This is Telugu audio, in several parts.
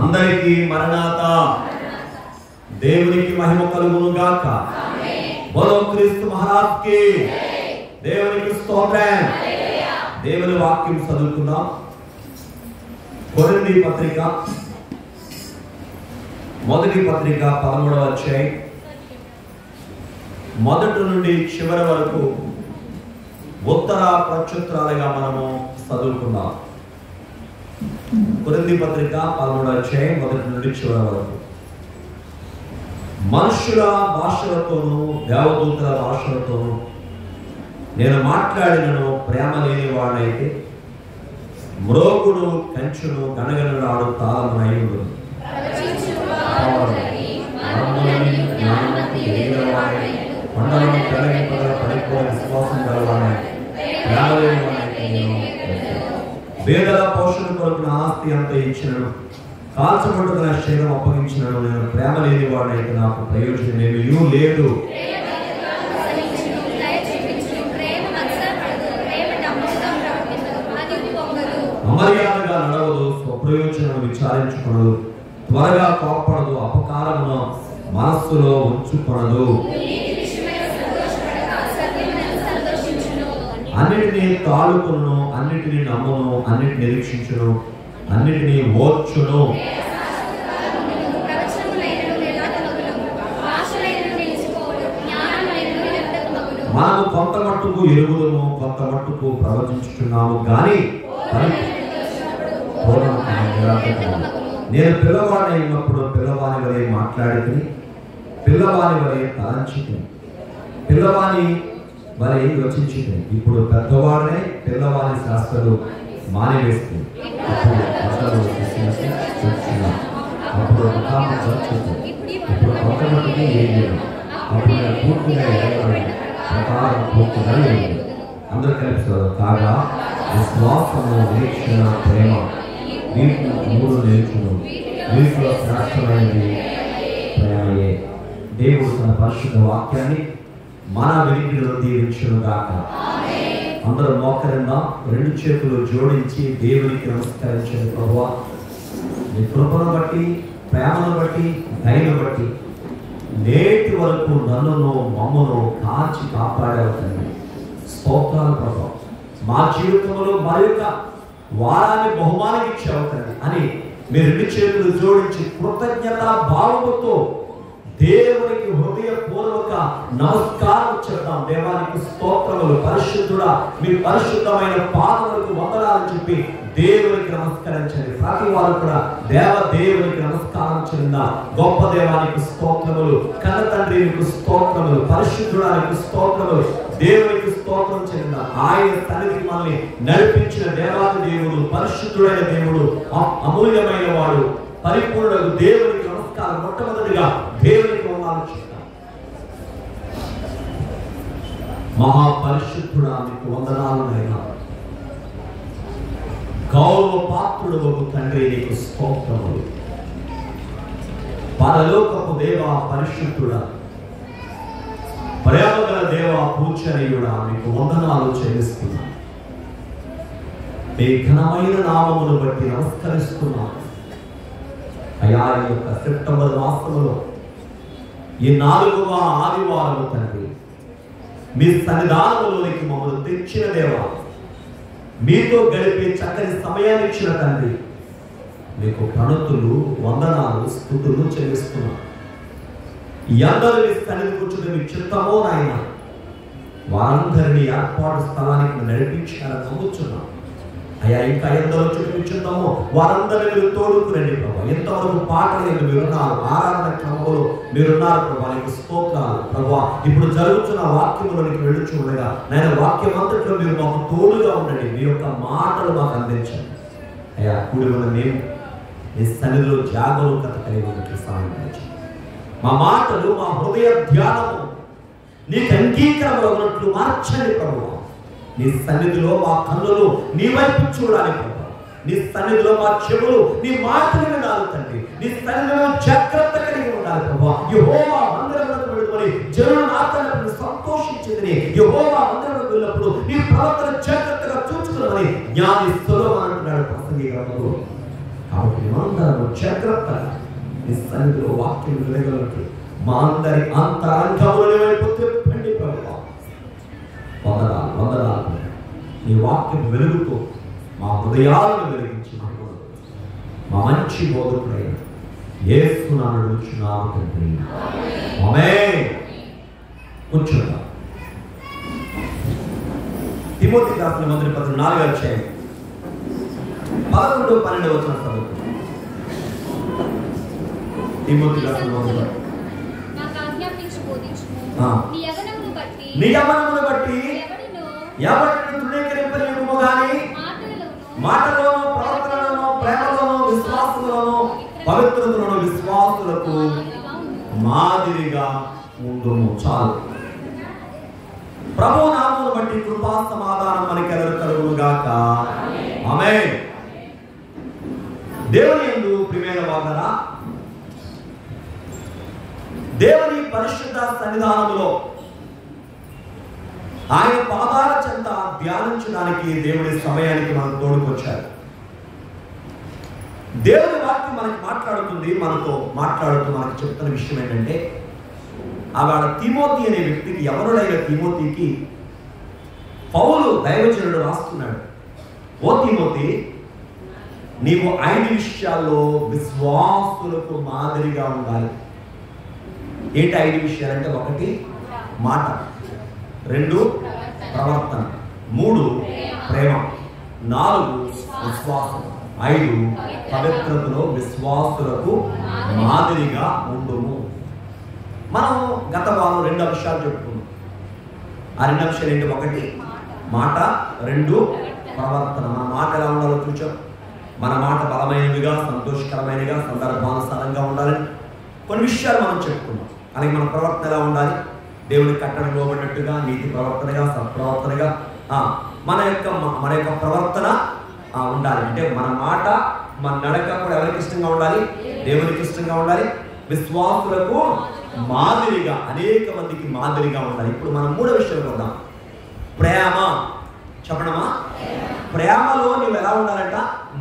అందరికీ మరణాత. దేవునికి మహిమ కలుగును గాక. బోలో క్రీస్తు మహారాజ్ కి. దేవునికి స్తోత్రం. దేవుని వాక్యం చదువుకుందాం. కొరింథీ పత్రిక మొదటి పత్రిక 13వ అధ్యాయం మొదటి నుండి చివరి వరకు ఉత్తర ప్రత్యుత్తరాలుగా మనము చదువుకుందాం. కొరింథీ పత్రిక 13వ అధ్యాయం మొదటి నుండి చివరి వరకు. మనుషుల భాషలతోనూ దేవదూతల భాషలతోనూ నేను మాట్లాడినను ప్రేమ లేని వాడైతే మ్రోగుడు కంచును గనగనలాడు తాళమునయుడు. కొండలను పెరగింపగల పడిపోయిన విశ్వాసం గలవాడై ప్రేమ లేని వాడైతే నేను వేదల పోషణ కొరకు ఆస్తి అంతా ఇచ్చినను కాల్చబట్టుకున్న శరీరం అప్పగించినను నేను ప్రేమ లేని వాడైతే నాకు ప్రయోజనం ఏమీ లేదు. అమర్యాదగా నడవదు, స్వప్రయోజనం విచారించుకొనదు, త్వరగా కోప్పడదు, అపకారమును మనస్సులో ఉంచుకొనదు, అన్నిటినీ తాళుకును, అన్నిటినీ నమ్మును, అన్నిటిని నిరీక్షించును, అన్నిటినీ ఓర్చును. మనము కొంత మట్టుకు ఎరుగుదము, కొంత మట్టుకు ప్రవచించుతున్నాము గాని నేను పిల్లవాడిని అయినప్పుడు పిల్లవాని వలె మాట్లాడి పిల్లవాని వలె తలంచుకుని పిల్లవాని వలె యోచించుకుని ఇప్పుడు పెద్దవాడినే పిల్లవాని శాస్త్రాలు మానివేస్తుంది. అప్పుడు ఇప్పుడు కొంత మట్టుకు ఏం లేదు, అప్పుడు నేను పూర్తిగా ప్రకారం పూర్తిగా లేదు. అందరూ కలిపిస్తారు. కాగా విశ్వాసము, నిరీక్షణ, ప్రేమ వీటిని మూడు నేర్చును. వీటిలో శ్రేష్టమైనది ప్రేమయే. దేవుడు తన పరిశుద్ధ వాక్యాన్ని మన వెలికిలో దీవించును గాక. అందరూ మోకరిందాం. రెండు చేతులు జోడించి దేవునికి నమస్కరించండి. ప్రభువా, నీ కృపను బట్టి, ప్రేమను బట్టి, దయను బట్టి నేటి వరకు నన్నును మమ్మను కాచి కాపాడవుతుంది. స్తోత్రాలు ప్రభు. మా జీవితంలో మరొక వారాన్ని బహుమానం ఇచ్చేవుతుంది అని మీరు రెండు చేతులు జోడించి కృతజ్ఞతా భావముతో దేవునికి హృదయపూర్వక నమస్కారం చెప్తాం. దేవానికి స్తోత్రములు. పరిశుద్ధుడా, మీ పరిశుద్ధమైన పాదములకు వందనాలు చెప్పి దేవునికి నమస్కరించండి. ప్రతి వారు కూడా దేవునికి నమస్కారం చెందా. గొప్ప దేవానికి స్తోత్రములు, కన్న తండ్రికి స్తోత్రములు, పరిశుద్ధుడానికి స్తోత్రములు, దేవునికి స్తోత్రం చెందిన ఆయన సన్నిధికి మనల్ని నడిపించిన దేవాది దేవుడు, పరిశుద్ధుడైన దేవుడు, అమూల్యమైన వాడు, పరిపూర్ణుడు దేవునికి నమస్కారం. మొట్టమొదటిగా దేవునికి వందనాలు చెప్తాం. మహాపరిశుద్ధుడా, మీకు వందనాలు నైనా. గౌరవ పాత్రుడు తండ్రి, నీకు స్తోత్రములు. పరలోకపు దేవ, పరిశుద్ధుడా, ప్రేమగల దేవ, పూజనీయుడా, మీకు వందనాలు చెల్లిస్తున్నాను. మీ ఘనమైన నామమును బట్టి నమస్కరిస్తున్నాను. అయా, ఈ యొక్క సెప్టెంబర్ మాసంలో ఈ 4వ ఆదివారము తండ్రి, మీ సన్నిధానంలోనికి మమ్మల్ని తెచ్చిన దేవా, మీతో గడిపే చక్కని సమయాన్ని ఇచ్చిన తండ్రి, మీకు ప్రణతులు, వందనాలు, స్తుతులు చెల్లిస్తున్నాను. అందరూ మీ సన్నిధి కూర్చుని మీ చిత్తమో నాయన వారందరినీ ఏర్పాటు స్థలానికి నడిపించాలని నమ్ముచున్నాం. అయ్యా, ఇంకా ఎందరో చూపించున్నామో వారందరినీ మీరు తోడుకురండి ప్రభా. ఎంతవరకు పాటలు మీరున్నారు, ఆరాధన క్రమంలో మీరున్నారు ప్రభా. నీకు స్తోత్రాలు ప్రభా. ఇప్పుడు జరుగుతున్న వాక్యములోనికి వెళ్ళుచుండగా నేను వాక్యం అంతట్లో మీరు మాకు తోడుగా ఉండండి. మీ యొక్క మాటలు మాకు అందించండి. అయ్యా, కూడి ఉన్న మేము మీ సన్నిధిలో జాగరూకత కలిగి ఉన్నట్లు సహాయం చేయండి. మా మాటలు, మా హృదయ ధ్యానము నీకు అంగీకారంలో ఉన్నట్లు మార్చండి ప్రభు. నీ సన్నిధిలో మా కన్నులు నీ వైపు చూడాలి ప్రభు. నీ సన్నిధిలో మా చెవులు నీ మాటలు వినాలి తండ్రి. నీ సన్నిధిలో జాగ్రత్త కలిగి ఉండాలి ప్రభు. యెహోవా మందిరములకు వెళ్తుని జనులు నాతను సంతోషించింది. యెహోవా మందిరములకు వెళ్ళినప్పుడు నీ ప్రవర్తన జాగ్రత్తగా చూచుకున్నామని జ్ఞాని సొలొమోను అంటున్నాడు ప్రసంగి గ్రంథంలో. కాబట్టి మేమందరం జాగ్రత్తగా నీ సన్నిధిలో వాక్యం వినగలరు. మా అందరి అంతరంగముల వైపు తిప్పండి ప్రభువా. వందనాలు నీ వాక్యం వెలుగుతో మా హృదయాలను వెలిగించి మా మంచి బోధకుడైన యేసు నామమున అడుగుచున్నాము తండ్రి. ఆమేన్. కూర్చోండి. తిమోతికి రాసిన మొదటి పత్రిక 4వ అధ్యాయం 11-12 వచనం చదువుకుందాం. తిమోతికి రాసిన మొదటి పత్రిక. నీ యవ్వనమును బట్టి ఎవరిని తృణీకరింపలేము గాని మాటలోనూ ప్రవర్తనలోనూ ప్రేమలోనూ విశ్వాసంలోనూ పవిత్రతలోనూ విశ్వాసులకు మాదిరిగా ఉండుము. చాలు. ప్రభు నామమును బట్టి కృపా సమాధానం మనకెల్లరికీ కలుగును గాక. ఆమేన్. దేవుని యందు ప్రియమైన వారలారా, దేవుని పరిశుద్ధ సన్నిధానములో ఆయన పాదాల చెంత ధ్యానించడానికి దేవుని సమయానికి మనం తోడుకొచ్చారు. దేవుని వాక్యం మనకి మాట్లాడుతుంది, మనతో మాట్లాడుతూ మనకు చెప్తున్న విషయం ఏంటంటే, ఆవిడ తిమోతి అనే వ్యక్తికి, ఎవరుడైన తిమోతికి పౌలు దైవజనుడు రాస్తున్నాడు. ఓ తిమోతి, నీవు 5 విషయాల్లో విశ్వాసులకు మాదిరిగా ఉండాలి. ఏంటి 5 విషయాలంటే? 1 మాట, 2 ప్రవర్తన, 3 ప్రేమ, 4 విశ్వాసం, 5 పవిత్రతలో విశ్వాసులకు మాదిరిగా ఉండుము. మనం గత వారం 2 అంశాలు చెప్పుకున్నాం. ఆ 2 అంశాలు ఏంటి? 1 మాట, 2 ప్రవర్తన. మన మాట ఎలా ఉండాలో చూచాం. మన మాట బలమైనవిగా, సంతోషకరమైనవిగా, సందర్భానుసారంగా ఉండాలని కొన్ని విషయాలు మనం చెప్పుకున్నాం. అలాగే మన ప్రవర్తన ఎలా ఉండాలి? దేవుని కట్టడం లోబడినట్టుగా, నీతి ప్రవర్తనగా, సత్ప్రవర్తనగా మన యొక్క ప్రవర్తన ఉండాలి. అంటే మన మాట, మన నడక కూడా ఎవరికి ఇష్టంగా ఉండాలి? దేవునికి ఇష్టంగా ఉండాలి. విశ్వాసులకు మాదిరిగా, అనేక మందికి మాదిరిగా ఉండాలి. ఇప్పుడు మనం 3వ విషయం వద్దాం. ప్రేమ. చెప్పడమా? ప్రేమలో నువ్వు ఎలా ఉండాలంట?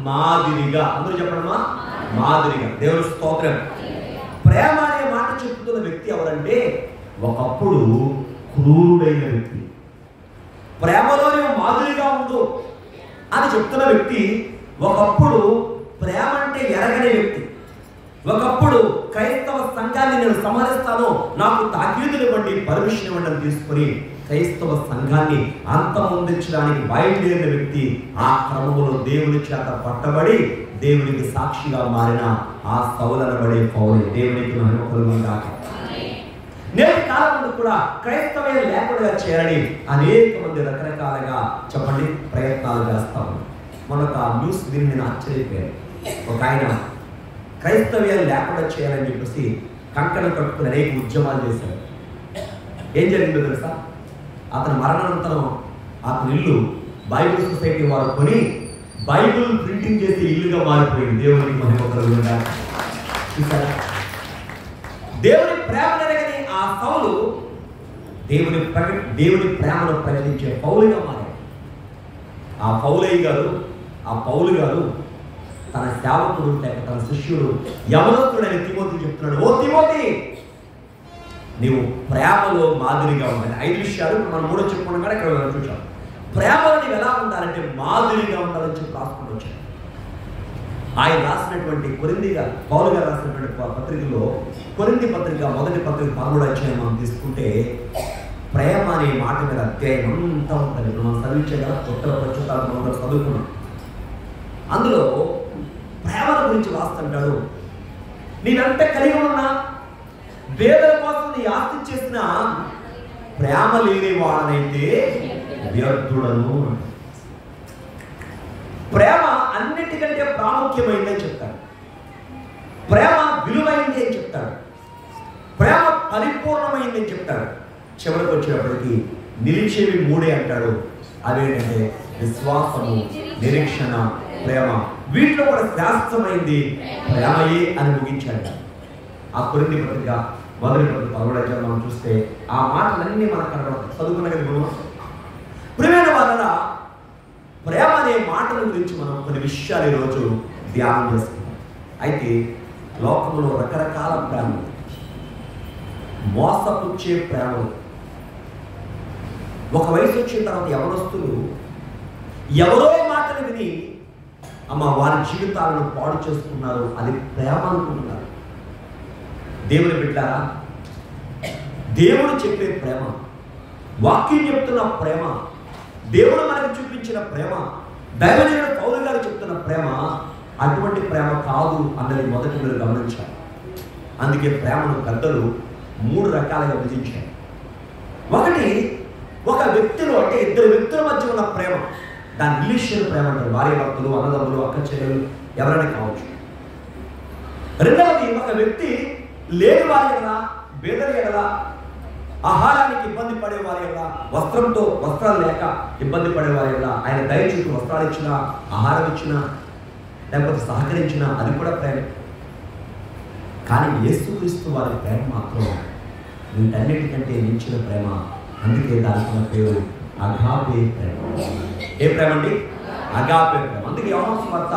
మాదిరిగా. అందరూ చెప్పడమా? మాదిరిగా. దేవుని స్తోత్రం. ప్రేమ అనే మాట చెప్తున్న వ్యక్తి ఎవరంటే, ఒకప్పుడు క్రూరుడైన వ్యక్తి. ప్రేమలో నువ్వు మాదిరిగా ఉండు అని చెప్తున్న వ్యక్తి ఒకప్పుడు ప్రేమ అంటే ఎరగని వ్యక్తి. ఒకప్పుడు క్రైస్తవ సంఘాన్ని నేను సంహరిస్తాను, నాకు తాకీదులు ఇవ్వండి, పర్మిషన్ ఇవ్వండి తీసుకొని క్రైస్తవ సంఘాన్ని అంతమొందించడానికి బయలుదేరిన వ్యక్తి. ఆ క్రమంలో దేవుని చేత పట్టబడి దేవునికి సాక్షిగా మారిన ఆ సౌలనబడే పౌలు. దేవునికి మహిమ కలుగును గాక. నేటి కాలంలో కూడా క్రైస్తవ లేకుండా చేయాలని అనేక మంది రకరకాలుగా చెప్పండి ప్రయత్నాలు చేస్తాము. మనకు ఆ న్యూస్ విని నేను ఆశ్చర్యపోయాను. ఒక ఆయన క్రైస్తవ్యాలు లేకుండా చేయాలని చెప్పేసి కంకణం కట్టుకుని అనేక ఉద్యమాలు చేశారు. ఏం జరిగిందో తెలుసా? అతని మరణానంతరం అతని ఇల్లు బైబిల్ సొసైటీ వారు కొని బైబిల్ ప్రింటింగ్ చేసే ఇల్లుగా మారిపోయింది. దేవునికి మహిమ కలుగును గాక. దేవుని ప్రేమ ఎరగని ఆ సౌలు దేవుని ప్రేమను ప్రకటించే పౌలుగా మారాడు. ఆ పౌలు గారు తన సేవకుడు లేక తన శిష్యుడు యవనస్తుడైన తిమోతికి చెప్తున్నాడు, ఓ తిమోతి, నీవు ప్రేమలో మాదిరిగా ఉండాలి. 5 విషయాలు మనం 3 చెప్పుకున్నాం కానీ ఇక్కడ చూసాం. ప్రేమలో నీవు ఎలా ఉండాలంటే మాదిరిగా ఉండాలని చెప్పి రాసుకుంటూ వచ్చాడు. ఆయన రాసినటువంటి పౌలు గారు రాసినటువంటి పత్రికలో కొరింథీ పత్రిక 1వ పత్రిక 13వ అధ్యాయం మనం తీసుకుంటే ప్రేమ అనే మాట మీద అధ్యాయం అంతా ఉంటుంది. మనం చదివించగల ప్రచుతాలు మనం చదువుకున్నాం. అందులో ప్రేమల గురించి రాస్తుంటాడు. నేనంటే కలిగి ఉన్నా, పేదల కోసం నీ ఆస్తి చేసిన ప్రేమ లేని వాడనైతే వ్యర్థుడను. ప్రేమ అన్నిటికంటే ప్రాముఖ్యమైందని చెప్తాడు. ప్రేమ విలువైంది అని చెప్తాడు. ప్రేమ పరిపూర్ణమైందని చెప్తాడు. చివరికి వచ్చేటప్పటికి నిలిచేవి 3 అంటాడు. అవేంటంటే విశ్వాసము, నిరీక్షణ, ప్రేమ. వీటిలో కూడా శాస్త్రమైంది ప్రేమయే అని ముగించాడు. ఆ కొరింథీ పత్రిక 1వ పత్రిక 13వ అధ్యాయం మనం చూస్తే ఆ మాటలన్నీ మనకు కనబడతాయి. చదువుకున్న కదా. ప్రియమైన వాళ్ళ ప్రేమ అనే మాటల గురించి మనం కొన్ని విషయాలు ఈరోజు ధ్యానం చేసుకుంటాం. అయితే లోకంలో రకరకాల ప్రేమలు, మోసపుచ్చే ప్రేమలు. ఒక వయసు వచ్చిన తర్వాత యవనస్తులు ఎవరో మాటలు విని వారి జీవితాలను పాడు చేసుకున్నారు. అది ప్రేమ అనుకుంటున్నారు. దేవుని బిడ్డారా, దేవుడు చెప్పే ప్రేమ, వాక్యం చెప్తున్న ప్రేమ, దేవుడు మనకు చూపించిన ప్రేమ, దైవజనుడు పౌలు గారు చెప్తున్న ప్రేమ అటువంటి ప్రేమ కాదు అన్నది మొదటి మీరు గమనించాలి. అందుకే ప్రేమను పెద్దలు 3 రకాలుగా విభజించారు. ఒకటి, ఒక వ్యక్తిలో అంటే ఇద్దరు వ్యక్తుల మధ్య ఉన్న ప్రేమ, దాని రిలేషన్ ప్రేమ అంటారు. భార్య భర్తలు, అన్నదమ్ములు, అక్క చెల్లెలు ఎవరైనా కావచ్చు. రెండవది, ఒక వ్యక్తి లేని వారి ఎడల, బేదరి ఎడల, ఆహారానికి ఇబ్బంది పడేవారి ఎడల, వస్త్రాలు లేక ఇబ్బంది పడేవారి ఎడల ఆయన దయచేసి వస్త్రాలు ఇచ్చినా, ఆహారం ఇచ్చినా, లేకపోతే సహకరించినా అది కూడా ప్రేమ. కానీ యేసుక్రీస్తు వారి ప్రేమ మాత్రం వీటన్నిటికంటే మించిన ప్రేమ. అందుకే దానికి పేరు అగాపే ప్రేమ. ఏ ప్రేమ అండి? అగాపే ప్రేమ. అందుకే యోహాను సువార్త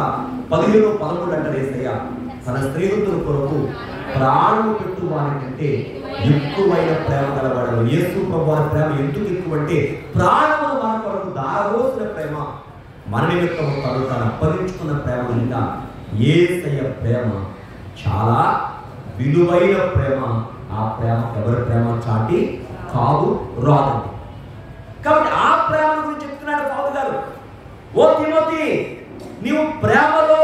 15:13 అంటారు యేసయ్య తన స్నేహితుల కొరకు ప్రాణం పెట్టు వారి కంటే ఎక్కువైన ప్రేమ గలవాడు. యేసు ప్రభు వారి ప్రేమ ఎందుకు ఎక్కువంటే ప్రాణమును మన కొరకు దారబోసిన ప్రేమ, మన నిమిత్తం తను తాను అప్పగించుకున్న ప్రేమ కనుక యేసయ్య ప్రేమ చాలా విలువైన ప్రేమ. ఆ ప్రేమ ఎవరి ప్రేమ చాటి కాదు, రాదండి. కాబట్టి ఆ ప్రేమ గురించి చెప్తున్నాడు పౌలు గారు. ఓ తిమోతి, నీవు ప్రేమలో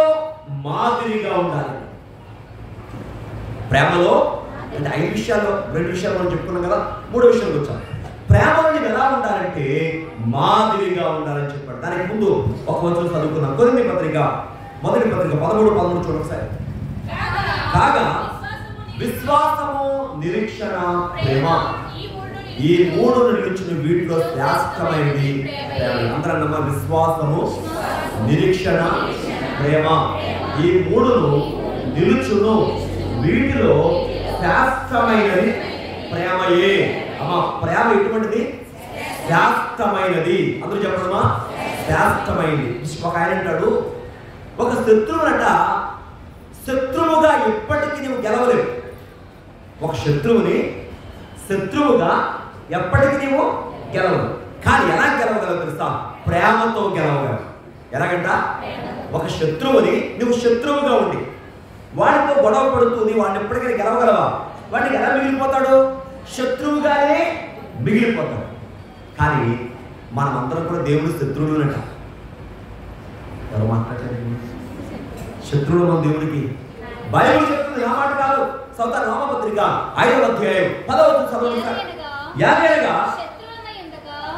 మాదిరిగా ఉండాలి. ప్రేమలో అంటే 5 విషయాల్లో 2 విషయాలు మనం చెప్పుకున్నాం కదా, 3వ విషయానికి వచ్చాం. ప్రేమలో నీవు ఎలా ఉండాలంటే మాదిరిగా ఉండాలని చెప్పాడు. దానికి ముందు ఒక వచనం చదువుకున్నాం. కొరింథీ పత్రిక మొదటి పత్రిక 13:13 చూడండి సార్. కాగా విశ్వాసము, నిరీక్షణ, ప్రేమ, ఈ 3 నిలిచిన వీటిలో శ్రేష్టమైనది ప్రేమ. అందరన్నమా, విశ్వాసము, నిరీక్షణ, ప్రేమ, ఈ 3 నిలుచును వీటిలో శ్రేష్టమైనది ప్రేమయే. ప్రేమ ఎటువంటిది? శ్రేష్టమైనది. అందరూ చెప్పడమా, శ్రేష్టమైనది. ఒక ఆయన అంటాడు, ఒక శత్రువునట శత్రువుగా ఎప్పటికీ నువ్వు గెలవలేవు. ఒక శత్రువుగా ఎప్పటికీ నీవు గెలవదు. కానీ ఎలా గెలవగలవు తెలుసా? ప్రేమతో గెలవగలవు. ఎలాగంట? ఒక శత్రువుని నువ్వు శత్రువుగా ఉండి వాడితో గొడవ పడుతుంది, వాడిని ఎప్పటికైనా గెలవగలవా? వాడికి ఎలా మిగిలిపోతాడు? శత్రువుగానే మిగిలిపోతాడు. కానీ మనమందరం కూడా దేవుడు శత్రువులునట. ఎవరు మాట్లాడలేదు? శత్రువులు మన దేవుడికి. బైబిల్ చెప్తుంది, ఆ మాట కాదు. సౌత రామపత్రిక 5వ అధ్యాయం 10వ వచనం.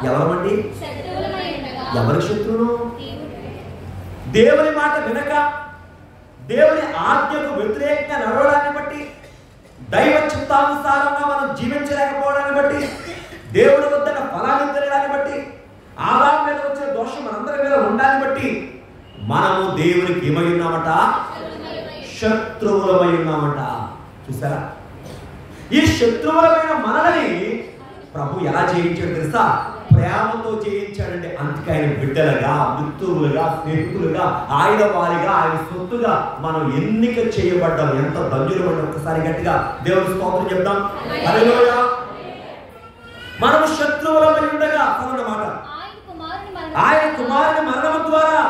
ఎవరమండి? ఎవరి శత్రువులు? దేవుని మాట వినక, దేవుని ఆజ్ఞకు వ్యతిరేకంగా నడవడాన్ని బట్టి, దైవ చిత్తానుసారంగా మనం జీవించలేకపోవడాన్ని బట్టి, దేవుడి వద్ద ఫలాన్ని తినడాన్ని బట్టి, ఆదాము మీద వచ్చే దోషం మనందరి మీద ఉండాలని బట్టి మనము దేవునికి ఏమై ఉన్నామట? శత్రువులమై ఉన్నామట. చూసారా? ఈ శత్రువులమైన మనల్ని ప్రభు ఎలా జయించాడు తెలుసా? ప్రేమతో జయించాడండి. అందుకే ఆయన బిడ్డలుగా, మిత్రులుగా, స్నేహితులుగా, ఆయన వారిగా, ఆయన సొత్తుగా మనం ఎన్నిక చేయబడ్డాం. ఎంత ధన్యులు పడి ఒక్కసారి గట్టిగా దేవుని స్తోత్రం చెప్తాం. హల్లెలూయా. మనము శత్రువులమై ఉండగా అన్నమాట ఆయన కుమారుని మరణం ద్వారా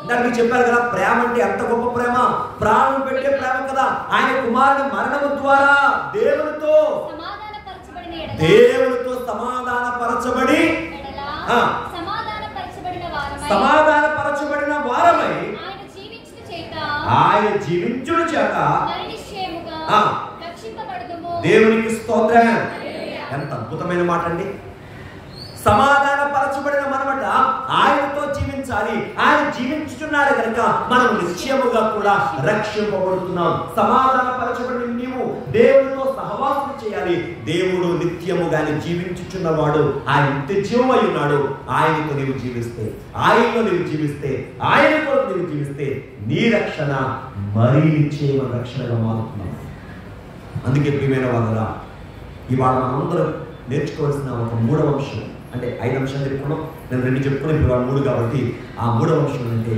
ఇందాక చెప్పారు కదా, ప్రేమ అంటే ఎంత గొప్ప ప్రేమ, ప్రాణం పెట్టే ప్రేమ కదా. ఆయన కుమారుని మరణము ద్వారా దేవునితో సమాధానపరచబడి సమాధానపరచబడిన వారమై ఆయన జీవించుడు చేత దేవునికి స్తోత్రం. ఎంత అద్భుతమైన మాట అండి. సమాధానపరచబడిన మనమట ఆయనతో జీవించాలి. ఆయన జీవించుతున్నాడు కనుక మనం నిశ్చయముగా కూడా రక్షింపబడుతున్నాం. సమాధానపరచబడిన నీవు దేవుడితో సహవాసం చేయాలి. దేవుడు నిత్యముగానే జీవించుచున్నవాడు. ఆయన నిత్య జీవమై ఉన్నాడు. ఆయనతో నీవు జీవిస్తే, ఆయనలో నీవు జీవిస్తే, ఆయన కొరకు నీవు జీవిస్తే నీ రక్షణ మరీ నిశ్చయమైన రక్షణగా మారుతున్నావు. అందుకే ప్రియమైన వాళ్ళరా, ఇవాళ మనందరం నేర్చుకోవాల్సిన ఒక 3వ అంశం, అంటే 5 అంశాలు చెప్పుకున్నాం, నేను 2 చెప్పుకున్నాను, ఇప్పుడు 3 కాబట్టి ఆ 3వ అంశం అంటే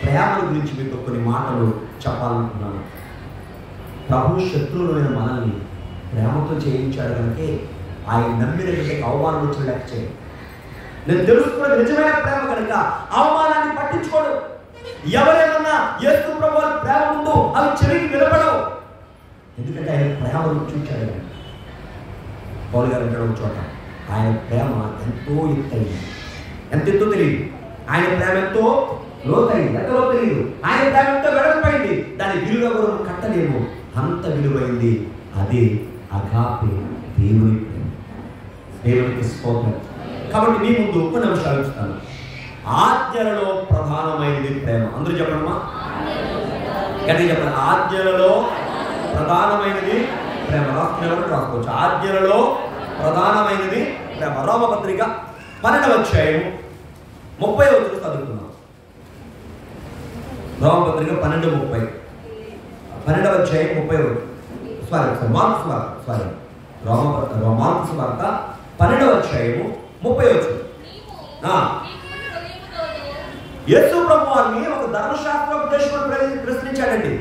ప్రేమ గురించి మీకు కొన్ని మాటలు చెప్పాలనుకున్నాను. ప్రభు శత్రువులైన మనల్ని ప్రేమతో చేయించాడు కనుకే ఆయన నమ్మిన బిడ్డకి అవమానం వచ్చి లెక్క చేయడు. నేను తెలుసుకున్నది నిజమైన ప్రేమ కనుక అవమానాన్ని పట్టించుకోడు. ఎవరేమన్నా యేసు ప్రభువు ప్రేమ ముందు అవి చెవికి వినపడవు. ఎందుకంటే ఆయన ప్రేమను చూచాడు. పౌలు గారు అంటాడు చోట ఆయన ప్రేమ ఎంతో ఎత్తైంది. ఎంత ఎత్తో తెలియదు. ఆయన ప్రేమ ఎంతో లోతైంది. ఎంతలో తెలియదు. ఆయన ప్రేమ ఎంతో వెడల్పైంది. దాని విలువ ఎవరు కట్టలేము. అంత విలువైంది. అదే అగాపే దేవుని ప్రేమ. దేవునికి స్తోత్రం. కాబట్టి మీ ముందు కొన్ని అంశాలు ఇస్తాను. ఆజ్ఞలలో ప్రధానమైనది ప్రేమ. అందరూ చెప్పడమా? గట్టిగా చెప్పండి. ఆజ్ఞలలో ప్రధానమైనది ప్రేమ. రాసుకోవచ్చు. ఆజ్ఞలలో ప్రధానమైనది ప్రేమ. రోమపత్రిక 12వ అధ్యాయం 30వ వచనం చదువుతున్నాం. రోమపత్రిక 12:30. 12వ అధ్యాయం 30వ మార్క్స్ వార్త 12వ అధ్యాయము 30వ వచనం. యేసు ప్రభువు వారిని ఒక ధర్మశాస్త్రోపదేశకుడు ప్రశ్నించాడండి.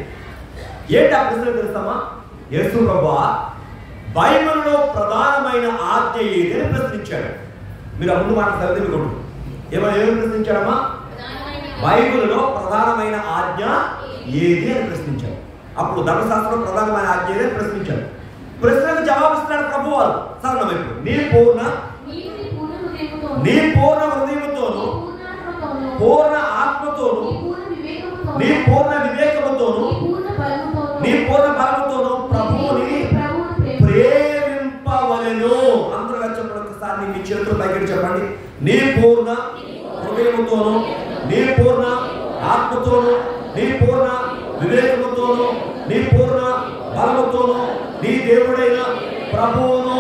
ఏంటి ఆ ప్రశ్న తెలుస్తామా? యేసు ప్రభువు బైబిల్లో ప్రధానమైన ఆజ్ఞ ఏది అని ప్రశ్నించాడు. మీరు ఆ ముందు మాట చదివితే మీకు ఏమని ప్రశ్నించాడమ్మా? బైబిల్లో ప్రధానమైన ఆజ్ఞ ఏది అని ప్రశ్నించాడు. అప్పుడు ధర్మశాస్త్రంలో ప్రధానమైన ఆజ్ఞ ఏది అని ప్రశ్నించాడు. ప్రశ్నకు జవాబిస్తున్నాడు ప్రభు వారు. సరళమైపు నీ పూర్ణ హృదయముతోను, పూర్ణ ఆత్మతోను, నీ పూర్ణ వివేకముతోను, నీ పూర్ణ బలముతోను ప్రభువుని ప్రేమింపవలెను. అందరూ చెప్పండి ఒకసారి. మీ చేతులు పైకి చెప్పండి. నీ పూర్ణ హృదయముతోను, నీ పూర్ణ ఆత్మతోను, నీ పూర్ణ వివేకముతోను, నీ పూర్ణ బలముతోను నీ దేవుడైన ప్రభువును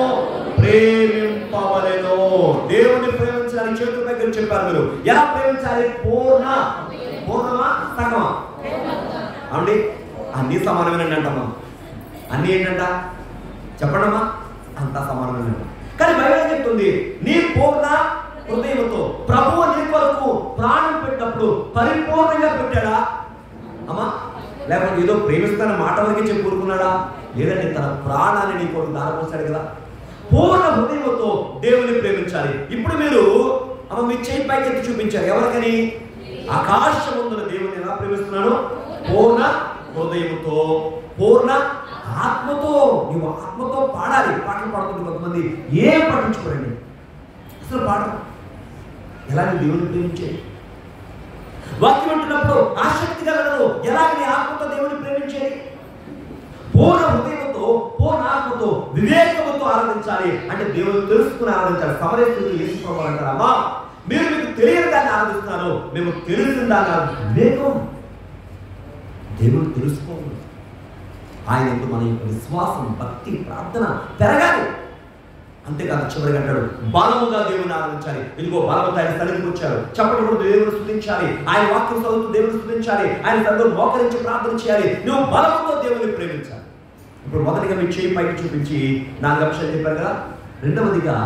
ప్రేమింపవలెను. దేవుని ప్రేమించాలని చేతుల దగ్గర చెప్పారు. మీరు ఎలా ప్రేమించాలి? పూర్ణమా సగమా? అండి అన్ని సమానమేనండి అంటమ్మా. అన్ని ఏంటంట చెప్పండమ్మా? అంతా సమానమేనంట. కానీ బైబిల్ చెప్తుంది నీ పూర్ణ హృదయంతో. ప్రభువు నీ కొరకు ప్రాణం పెట్టినప్పుడు పరిపూర్ణంగా పెట్టాడా అమ్మా? లేకపోతే ఏదో ప్రేమిస్తాన మాట వరకే చెప్పి కూరుకున్నాడా? లేదంటే తన ప్రాణాన్ని నీ కొరకు దారపోసాడు కదా. పూర్ణ హృదయంతో దేవుని ప్రేమించాలి. ఇప్పుడు మీరు మీ చేయి పైకి ఎత్తి చూపించారు. ఎవరికని? ఆకాశముందున దేవుని ఎలా ప్రేమిస్తున్నాడు? పూర్ణ హృదయంతో, పూర్ణ ఆత్మతో. నువ్వు ఆత్మతో పాడాలి. పాటలు పాడుతుంది కొంతమంది. ఏం పట్టించుకోరండి అసలు పాడరు. ఎలా దేవుని ప్రేమించేది? వాక్యం అంటున్నప్పుడు ఆసక్తి గలరు. ఎలా నీ ఆత్మతో దేవుని ప్రేమించేది? పూర్ణ హృదయంతో, పూర్ణ ఆత్మతో, వివేకముతో ఆరాధించాలి. అంటే దేవుని తెలుసుకుని ఆరాధించాలి. సమరస్తులు యేసుప్రభువు అంటారమ్మా మీరు మీకు తెలియని దాన్ని ఆరాధిస్తున్నారు, మేము తెలిసిన దాన్ని వివేకం. దేవుడు తెలుసుకోవాలి. ఆయన ఎందుకు మన యొక్క విశ్వాసం, భక్తి, ప్రార్థన పెరగాలి. అంతేకాదు చివరికి అంటాడు బలముగా దేవుని ఆరాధించాలి. ఇదిగో బలముతో ఆయన సన్నిధికి వచ్చారు. చప్పటి కూడా దేవుని స్తుతించాలి. ఆయన వాక్యం చదువుతూ దేవుని స్తుతించాలి. ఆయన సన్నిధిలో మోకరించి ప్రార్థన చేయాలి. నువ్వు బలముతో దేవుని ప్రేమించాలి. ఇప్పుడు మొదటిగా మీ చేయి పైకి చూపించి 4 అంశాలు చెప్పారు కదా. రెండవదిగా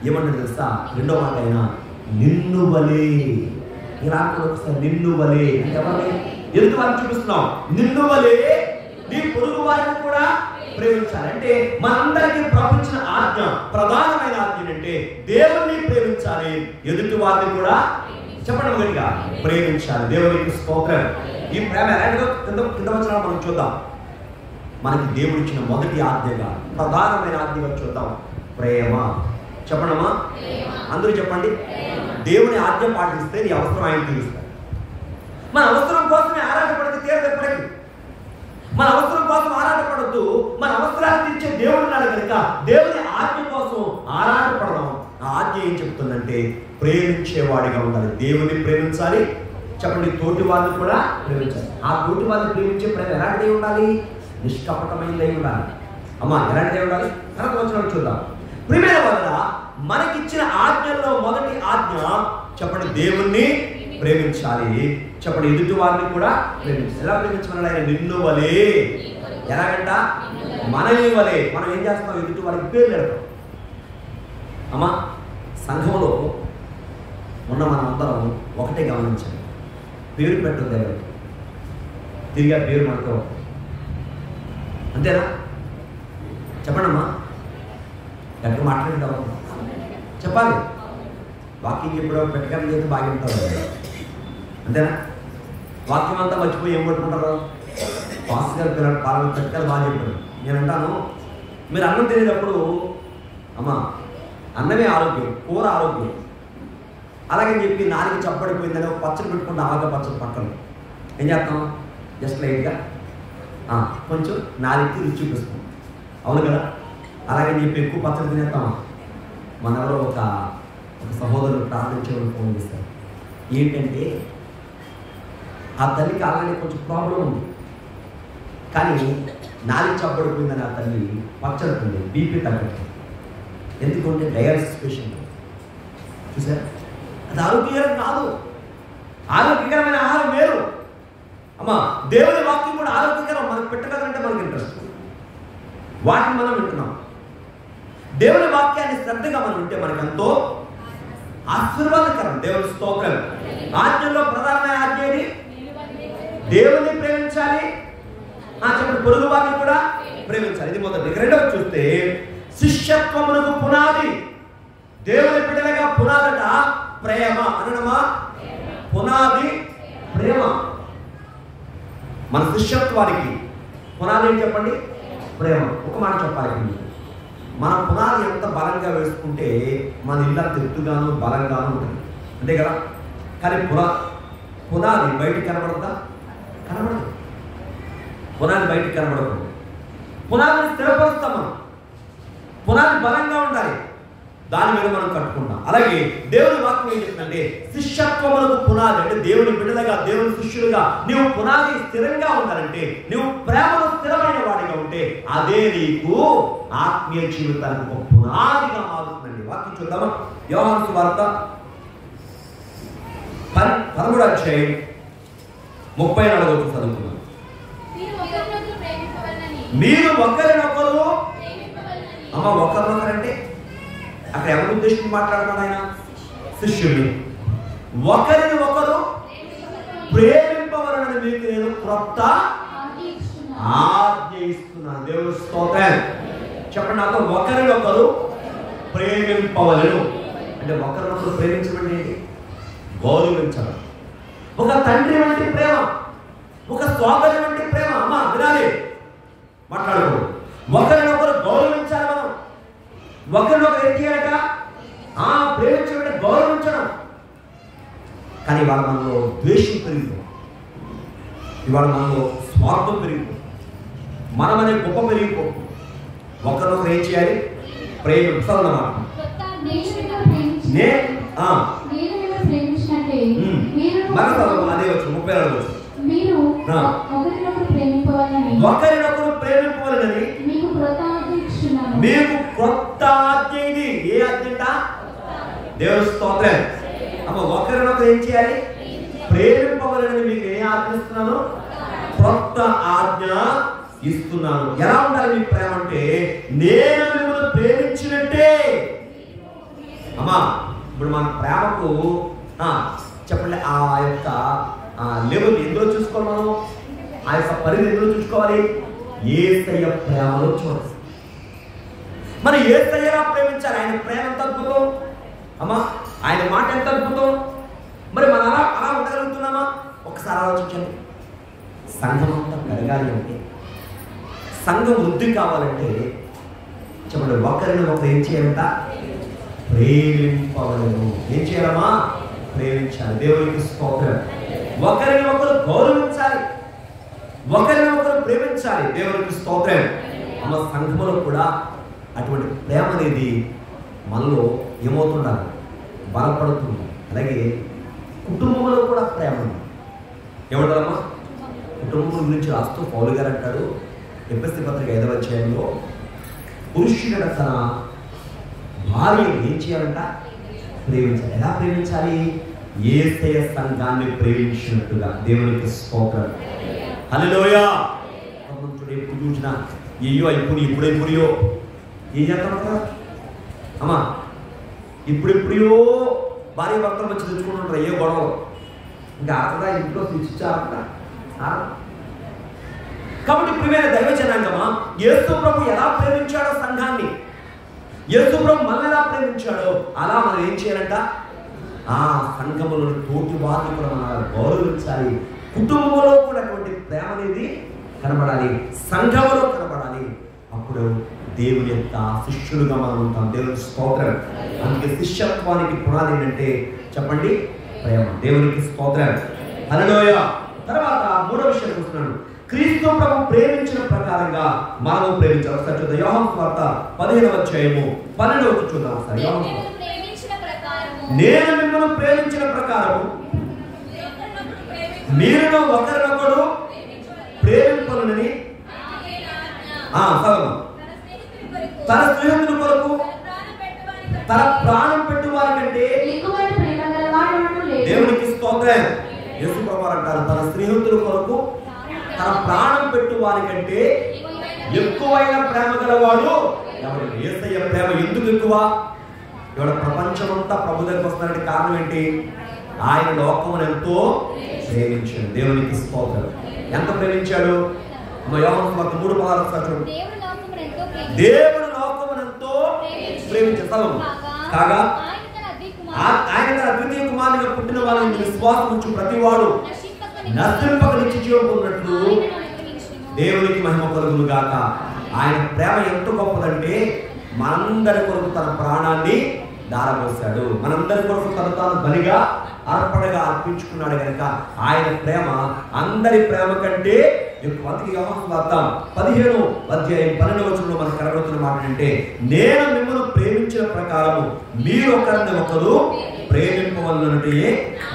ఏమన్నా తెలుసా? రెండో మాట అయినా నిన్ను వలే. ఇలా ఒకసారి నిన్ను వలే అంటే ఎవరిని? ఎదుటి వారిని చూపిస్తున్నాం. నిన్ను వలే నీ పొరుగు వారిని కూడా ప్రేమించాలి. అంటే మనందరికీ ప్రపంచిన ఆజ్ఞ, ప్రధానమైన ఆజ్ఞ అంటే దేవుణ్ణి ప్రేమించాలి, ఎదుటి వారిని కూడా చెప్పడం గట్టిగా ప్రేమించాలి. దేవునికి స్తోత్రం. ఈ ప్రేమ ఎలాంటిదో కింద వచ్చిన మనం చూద్దాం. మనకి దేవుడు ఇచ్చిన మొదటి ఆజ్ఞగా, ప్రధానమైన ఆజ్ఞగా చూద్దాం. ప్రేమ. చెప్పడమా? అందరూ చెప్పండి. దేవుని ఆజ్ఞ పాటిస్తే నీ అవసరం ఆయన తీరుస్తాడు. మన అవసరం కోసమే ఆరాటపడితే తీరదు ఎప్పటికీ. మన అవసరం కోసం ఆరాటపడద్దు. మన అవసరాలు తీర్చే దేవుడు ఉన్నాడు కనుక దేవుని ఆజ్ఞ కోసం ఆరాటపడదాం. ఆ ఆజ్ఞ ఏం చెప్తుందంటే ప్రేమించేవాడిగా ఉండాలి. దేవుని ప్రేమించాలి. చెప్పండి. తోటి వాళ్ళని కూడా ప్రేమించాలి. ఆ తోటి వాళ్ళని ప్రేమించే ప్రేమ ఎలాంటిది ఉండాలి? నిష్కపటమైనది ఉండాలి. అమ్మా ఎలాంటిది ఉండాలి? కనుక వచ్చిన చూద్దాం. ప్రియమైన వల్ల మనకిచ్చిన ఆజ్ఞల్లో మొదటి ఆజ్ఞ చెప్పండి దేవుణ్ణి ప్రేమించాలి. చెప్పండి ఎదుటి వారిని కూడా ప్రేమించాలి. ఎలా ప్రేమించమన్నాడు ఆయన? నిన్ను వలే. ఎలాగంట? మనల్ని వలే. మనం ఏం చేస్తాం? ఎదుటి వారికి పేర్లు పెడతాం. అమ్మా సంఘంలో ఉన్న మనం అందరం ఒకటే గమనించండి. పేరు పెట్టదు ఎవరికి. తిరిగి ఆ పేరు మనతో అంతేనా? చెప్పండమ్మా, ఎక్కడ మాట్లాడేద్దాం, చెప్పాలి. వాక్యం ఎప్పుడో పెట్టకని చేస్తే బాగా ఉంటారు, అంతేనా? వాక్యం అంతా మర్చిపోయి ఏం పట్టుకుంటారు? పాస్ గారు పిల్లలు కాలం పెట్టకాలు బాగా చెప్పారు. నేను అంటాను, మీరు అన్నం తినేటప్పుడు అమ్మా అన్నమే ఆరోగ్యం, కూర ఆరోగ్యం, అలాగని చెప్పి నాలుగు చప్పడిపోయిందని ఒక పచ్చడి పెట్టుకుంటే ఆగా పచ్చడి పక్కన ఏం చేస్తాం? జస్ట్ లైట్గా కొంచెం నాలుగుకి రుచి చూపిస్తాం, అవును కదా? అలాగని చెప్పి ఎక్కువ పచ్చడి తినేస్తాం. మన ఎవరో ఒక సహోదరుడు ప్రార్థించేవాళ్ళు ఫోన్ చేస్తారు. ఏంటంటే ఆ తల్లికి ఆల్రెడీ కొంచెం ప్రాబ్లం ఉంది, కానీ నాలుగు చప్పడిపోయిందని ఆ తల్లి పచ్చడుతుంది, బీపీ తగ్గట్టు. ఎందుకంటే డయాలసిస్ పేషెంట్. చూసారా, అది ఆరోగ్యకరం కాదు. ఆరోగ్యకరమైన ఆహారం వేరు అమ్మా. దేవుని వాక్యం కూడా ఆరోగ్యకరం. మనకు పెట్టగలంటే మనకు ఇంట్రెస్ట్, వాటిని మనం వింటున్నాం. దేవుని వాక్యాన్ని శ్రద్ధగా మనం వింటే మనకు ఎంతో ఆశీర్వాదకరం. దేవుని స్తోత్రం. ఆజ్ఞలో ప్రధానమైన ఆజ్ఞ ఏది? దేవుని ప్రేమించాలి, చెప్పండి, పొరుగు వారిని కూడా ప్రేమించాలి. ఇది మొదటి. రెండవది చూస్తే శిష్యత్వమునకు పునాది. దేవుని బిడ్డలుగా పునాదట ప్రేమ అనడమా? పునాది ప్రేమ. మన శిష్యత్వానికి పునాది ఏం చెప్పండి? ప్రేమ. ఒక మాట చెప్పాలి, మన పునాది ఎంత బలంగా వేసుకుంటే మన ఇళ్ళ ఎత్తుగాను బలంగాను ఉంటుంది, అంతే కదా? కానీ పునాది బయటికి కనబడదా? కనబడదు. పునాది బయటికి కనబడదు. పునాదిని స్థిరపరుస్తాం మనం. పునాది బలంగా ఉండాలి, దాని మీద మనం కట్టుకుంటాం. అలాగే దేవుని వాక్యం ఏం చెప్తుందంటే శిష్యత్వములకు పునాది. అంటే దేవుని బిడ్డలుగా, దేవుని శిష్యులుగా నీవు పునాది స్థిరంగా ఉండాలంటే, నువ్వు ప్రేమలో స్థిరమైన వాడిగా ఉంటే అదే నీకు ఆత్మీయ జీవితానికి ఒక పునాదిగా మారుతుందండి. వాక్యం చూద్దామా? యోహాను సువార్త 13వ అధ్యాయం 34వ వచనం చదువుకుందాం. మీరు ఒకరినొకరు ఒకరినొకరంటే అక్కడ ఎవరి ఉద్దేశం మాట్లాడుతున్నాడు ఆయన? శిష్యుని. ఒకరిని ఒకరు ప్రేమింపవలనని మీకు నేను క్రొత్త ఆజ్ఞ ఇస్తున్నాను. దేవుని స్తోత్రం. చెప్పండి నాతో, ఒకరినొకరు ప్రేమింపవలను. అంటే ఒకరినొకరు ప్రేమించడం ఏంటి? గౌరవించడం. ఒక తండ్రి వంటి ప్రేమ, ఒక సోదరి వంటి ప్రేమ. అమ్మా వినాలి, మాట్లాడుకో. ఒకరినొకరు గౌరవించాలి. మనం ఒకరినొకరు ఏం చేయాలట? ప్రేమించడం, గౌరవించడం. కానీ ఇవాళ మనలో ద్వేషం పెరిగిపోయింది, ఇవాళ మనలో స్వార్థం పెరిగిపోయింది, మనమనే గొప్ప పెరిగిపోతుంది. ఒకరినొకరు ఏం చేయాలి? ప్రేమించాలన్నమాట. అదే వచ్చు 36 వచ్చు. ఒకరినొకరు ప్రేమింపవాలని మీకు క్రొత్త ఆజ్ఞ. ఇది ఏ ఆజ్ఞ? దేవుని స్తోత్రం. అమ్మ, ఒకరినొకరు ఏం చేయాలి? ప్రేమింపవాలని మీకు ఏ ఆజ్ఞ ఇస్తున్నాను? క్రొత్త ఆజ్ఞ ఇస్తున్నాను. ఎలా ఉండాలి మీ ప్రేమ అంటే, నేను మిమ్మల్ని ప్రేమించినట్టే. అమ్మా, ఇప్పుడు మన ప్రేమకు చెప్పండి, ఆ యొక్క లెవెల్ ఎందులో చూసుకోవాలి? మనం ఆ యొక్క పరిధి ఎందులో చూసుకోవాలి? యేసయ్య ప్రేమలో చూడాలి. మరి యేసయ్యలా ప్రేమించాలి. ఆయన ప్రేమ ఎంత అద్భుతం అమ్మా, ఆయన మాట ఎంత అద్భుతం. మరి మనం అలా ఉండగలుగుతున్నామా? ఒకసారి ఆలోచించండి. సంఘం అంతా పెరగాలి అంటే, సంఘం వృద్ధి కావాలంటే చెప్పండి, ఒకరిని ఒకరు ఏం చేయాలంట? ప్రేమింపవలను. ఏం చేయాలమ్మా? ప్రేమించాలి. దేవునికి స్తోత్రం. ఒకరిని ఒకరు గౌరవించాలి, ఒకరిని ఒకరు ప్రేమించాలి. దేవునికి స్తోత్రం. మన సంఘములో కూడా అటువంటి ప్రేమ అనేది మనలో ఏమవుతుండాలి? బలపడుతుంది. అలాగే కుటుంబంలో కూడా ప్రేమ ఏమంటారమ్మా? కుటుంబం గురించి రాస్తూ పౌలు గారు అంటాడు, ఎఫెసీ పత్రిక 5వ అధ్యాయంలో, పురుషుడు తన భార్యను ఏం చేయాలంట? ప్రేమించాలి. ఎలా ప్రేమించాలి? యేసయ్య సంఘాన్ని ప్రేమించినట్టుగా. దేవునికి స్తోత్రం. హల్లెలూయా. ఎప్పుడు చూసినా అయ్యో ఇప్పుడెప్పుడో ఏం చేస్తాం కదా అమ్మా, ఇప్పుడెప్పుడో భార్య భర్తలు వచ్చి తెచ్చుకుంటుంటారు ఏ గొడవలు. ఇంకా అక్కడ ఇంట్లో తెచ్చిచ్చారట కాబట్టి ప్రియమైన దైవ జనాంగమా, యేసు ప్రభు ఎలా ప్రేమించాడో సంఘాన్ని, యేసు ప్రభు మనల్ని ఎలా ప్రేమించాడో అలా మనం ఏం చేయాలంట, ఆ సంఘములను తోటి వారిని కూడా మనం గౌరవించాలి. కుటుంబంలో కూడా అటువంటి ప్రేమ అనేది కనబడాలి, సంఘములో కనబడాలి. అప్పుడు దేవుని యొక్క శిష్యులుగా మనం ఉంటాం. దేవునికి స్తోత్రం. అందుకే శిష్యత్వానికి పునాది ఏంటంటే చెప్పండి, ప్రేమ. దేవునికి స్తోత్రం. హల్లెలూయా. తర్వాత మూడో విషయం చూస్తున్నాను, క్రీస్తు ప్రభు ప్రేమించిన ప్రకారంగా మనము ప్రేమించాలి. ఒకసారి చూద్దాం, యోహాను సువార్త 15వ అధ్యాయము 12వ వచనం చూద్దాం ఒకసారి. నేను మిమ్మల్ని ప్రేమించిన ప్రకారము మీరును ఒకరినొకడు ప్రేమింపనునని తన స్నేహితుల కొరకు తన ప్రాణం పెట్టు వారి కంటే దేవునికి స్తోత్రం. యేసు ప్రభువు అంటారు, తన స్నేహితుల కొరకు తన ప్రాణం పెట్టు వారి కంటే ఎక్కువైన ప్రేమ గలవాడు ఎవరికి? యేసయ్య ప్రేమ ఎందుకు ఎక్కువ? ఇవాళ ప్రపంచమంతా ప్రభు దగ్గరికి వస్తున్నారంటే కారణం ఏంటి? ఆయన లోకమును ఎంతో ప్రేమించాడు. దేవునికి స్తోత్రం. ఎంత ప్రేమించాడు? యోహాను సువార్త 3:16 దేవుడు లోకమును ఎంతో ప్రేమించాడు. కాగా ఆయన తన అద్వితీయ కుమారునిగా పుట్టిన వాళ్ళని విశ్వాసం ఉంచు ప్రతివాడు నశింపక నిత్య జీవం పొందినట్లు దేవునికి మహిమ కలుగును గాక. ఆయన ప్రేమ ఎంత గొప్పదంటే మనందరి కొరకు తన ప్రాణాన్ని దారపోశాడు. మనందరి కొరకు తను తాను బలిగా అర్పణగా అర్పించుకున్నాడు కనుక ఆయన ప్రేమ అందరి ప్రేమ కంటే ఎక్కువ. అందుకే యోహాను సువార్త 15వ అధ్యాయం 12వ వచనంలో మనకు కనబడుతున్న మాట అంటే, నేను మిమ్మల్ని ప్రేమించిన ప్రకారము మీరు ఒకరిని ఒకరు ప్రేమింపవలనటే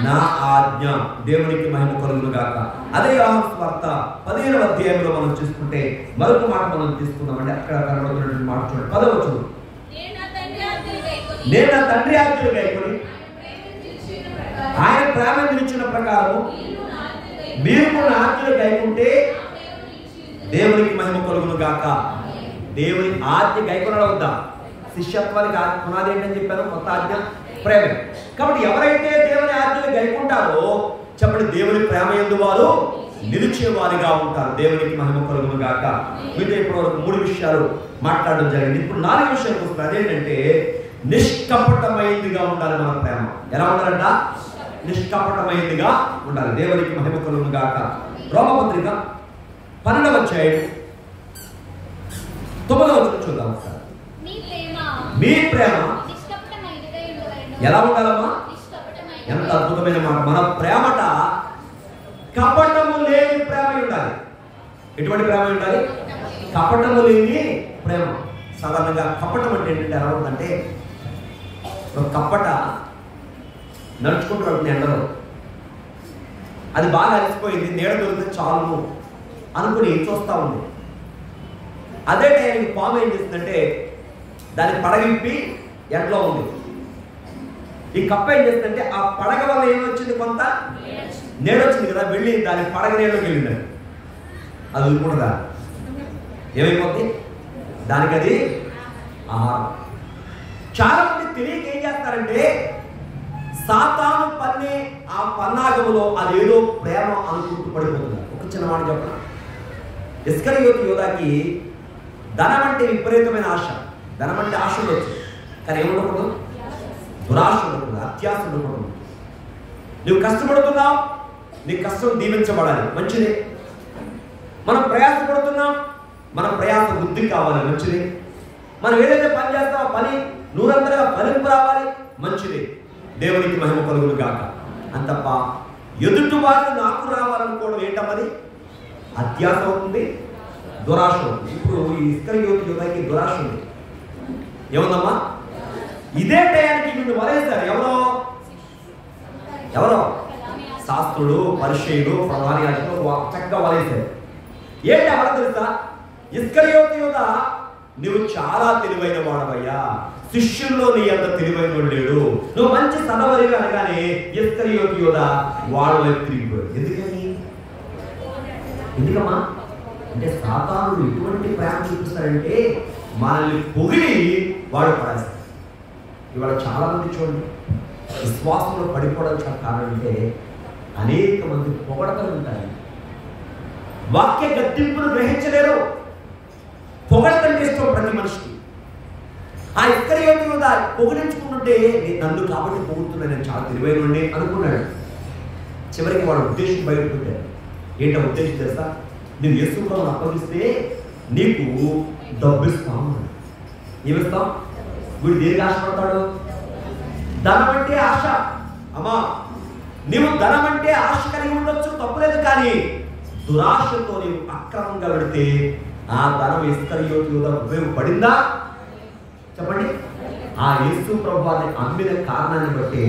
నా ఆజ్ఞ. దేవునికి మహిమ కలుగును గాక. అదే యోహాను సువార్త 15వ అధ్యాయంలో మనం చూసుకుంటే మరొక మాట మనం తీసుకుందామంటే, అక్కడ కనబడుతున్నటువంటి మాట చూడండి, 10వ వచనం. నేను నా తండ్రి ఆజ్ఞలు గైకొని ఆయన ప్రేమ నిలిచిన ప్రకారము మీరు కూడా ఆజ్ఞలు గైకుంటే దేవునికి మహిమ కలుగును గాక. దేవుని ఆజ్ఞ గైకొనడం వద్దా? శిష్యత్వానికి పునాది ఏంటని చెప్పాను, కొత్త ఆజ్ఞ ప్రేమ. కాబట్టి ఎవరైతే దేవుని ఆజ్ఞలు గైకుంటారో చెప్పండి, దేవుని ప్రేమ యందు వారు నిలిచేవారిగా ఉంటారు. దేవునికి మహిమ కలుగును గాక. మీతో ఇప్పటివరకు 3 విషయాలు మాట్లాడడం జరిగింది. ఇప్పుడు 4వ విషయానికి వస్తుంది. అదేంటంటే నిష్కపటమైనదిగా ఉండాలి మన ప్రేమ. ఎలా ఉండాలంట? నిష్కపటమైనదిగా ఉండాలి. దేవునికి మహిమ కలుగును గాక. రోమపత్రిక 12వ అధ్యాయం 9వ వచనం చూద్దాం ఒకసారి. మీ ప్రేమ ఎలా ఉండాలమ్మా? ఎంత అద్భుతమైన మాట. మన ప్రేమట కపటము లేని ప్రేమ ఉండాలి. ఎటువంటి ప్రేమ ఉండాలి? కపటము లేని ప్రేమ. సాధారణంగా కపటం అంటే ఏంటంటే ఎలా ఉందంటే, ఒక కపట నడుచుకుంటూ వెళ్తుంది ఎండలో, అది బాగా అలసిపోయింది, నీడ దొరికితే చాలు అనుకుని చూస్తూ ఉంది. అదే టైంకి పాము ఏం చేస్తుందంటే దాన్ని పడగిప్పి ఎండలో ఉంది. ఈ కప్ప ఏం చేస్తుందంటే ఆ పడగ వల్ల ఏమొచ్చింది, కొంత నీడొచ్చింది కదా, వెళ్ళి దాని పడగ నీళ్ళలోకి వెళ్ళింది. అది కూడా ఏమైపోద్ది? దానికి అది ఆహారం. చాలా మంది తెలియక ఏం చేస్తారంటే సాతాను పన్నే ఆ పన్నాగములో అదేదో ప్రేమ అనుకుంటూ పడిపోతున్నారు. ఒక చిన్న మాట చెప్పనా, ఇస్కరియోతు యోధాకి ధనం అంటే విపరీతమైన ఆశ. ధనం అంటే ఆశ ఉండొచ్చు, కానీ ఏముండకూడదు? దురాశ ఉండకూడదు, అత్యాశ ఉండకూడదు. నువ్వు కష్టపడుతున్నావు, నీ కష్టం దీవించబడాలి, మంచిది. మనం ప్రయాసపడుతున్నాం, మన ప్రయాస బుద్ధి కావాలి, మంచిది. మనం ఏదైతే పని చేస్తామో పని నూరంతగా ఫలింపు రావాలి, మంచిది. దేవునికి మహిమ కలుగును గాక. అంతప్ప ఎదుటి వారు నాకు రావాలనుకోవడం ఏంటమ్మది? అత్యాశ అవుతుంది, దురాశ అవుతుంది. ఇప్పుడు ఈ ఇస్కరియోతు యోధాకి దురాశ ఉంది. ఏముందమ్మా? ఇదే టయానికి వీళ్ళు వలేశారు. ఎవరో శాస్త్రుడు, పరిచయుడు, ప్రధాన యాజకులు చక్కగా వలేశారు. ఏంటి ఎవరు తెలుసా? ఇస్కరియోతు యోధా, నువ్వు చాలా తెలివైన వాడవయ్యా, శిష్యుల్లో నీ అంత తెలివైన వాడు లేడు, నువ్వు మంచి సదవరిగా అనగానే ఇస్కరియోతు యోధా వాడు వైపు తిరిగిపోయాడు. ఎందుకమ్మా అంటే సాతానుడు ఎటువంటి ప్రేమ చూపిస్తాడంటే మనల్ని పొగిడి వాడు పడేస్తాడు. ఇవాళ చాలా మంది చూడండి విశ్వాసంలో పడిపోవడం చాలా కారణం అంటే అనేక మంది పొగడతలు ఉంటాయి. వాక్య గద్దింపును గ్రహించలేరు. పొగడతంటే ఇష్టం ప్రతి మనిషికి. ఆ ఇస్కరియోతు యూదా పొగిడించుకుంటుంటే నన్ను కాబట్టి పొగుడుతున్నా, నేను చాలా తెలివైన అనుకున్నాడు. చివరికి వాడు ఉద్దేశం బయటపెట్టాడు. ఏంటో ఉద్దేశం తెలుసా? నేను యేసు ప్రభువును అప్పగిస్తే నీకు డబ్బు ఇస్తాం. ఏమిస్తాం? వీడు దేనికి ఆశపడతాడు? ధనం అంటే ఆశ. అమ్మా, నీవు ధనం అంటే ఆశ కలిగి ఉండొచ్చు, తప్పులేదు. కానీ దురాశతో నీవు అక్రమంగా పెడితే ఆ ధనం ఇస్కరియోతు యూదాకు ఉపయోగపడిందా? చెప్పండి. ఆ యేసు ప్రభువుని అమ్మిన కారణాన్ని బట్టి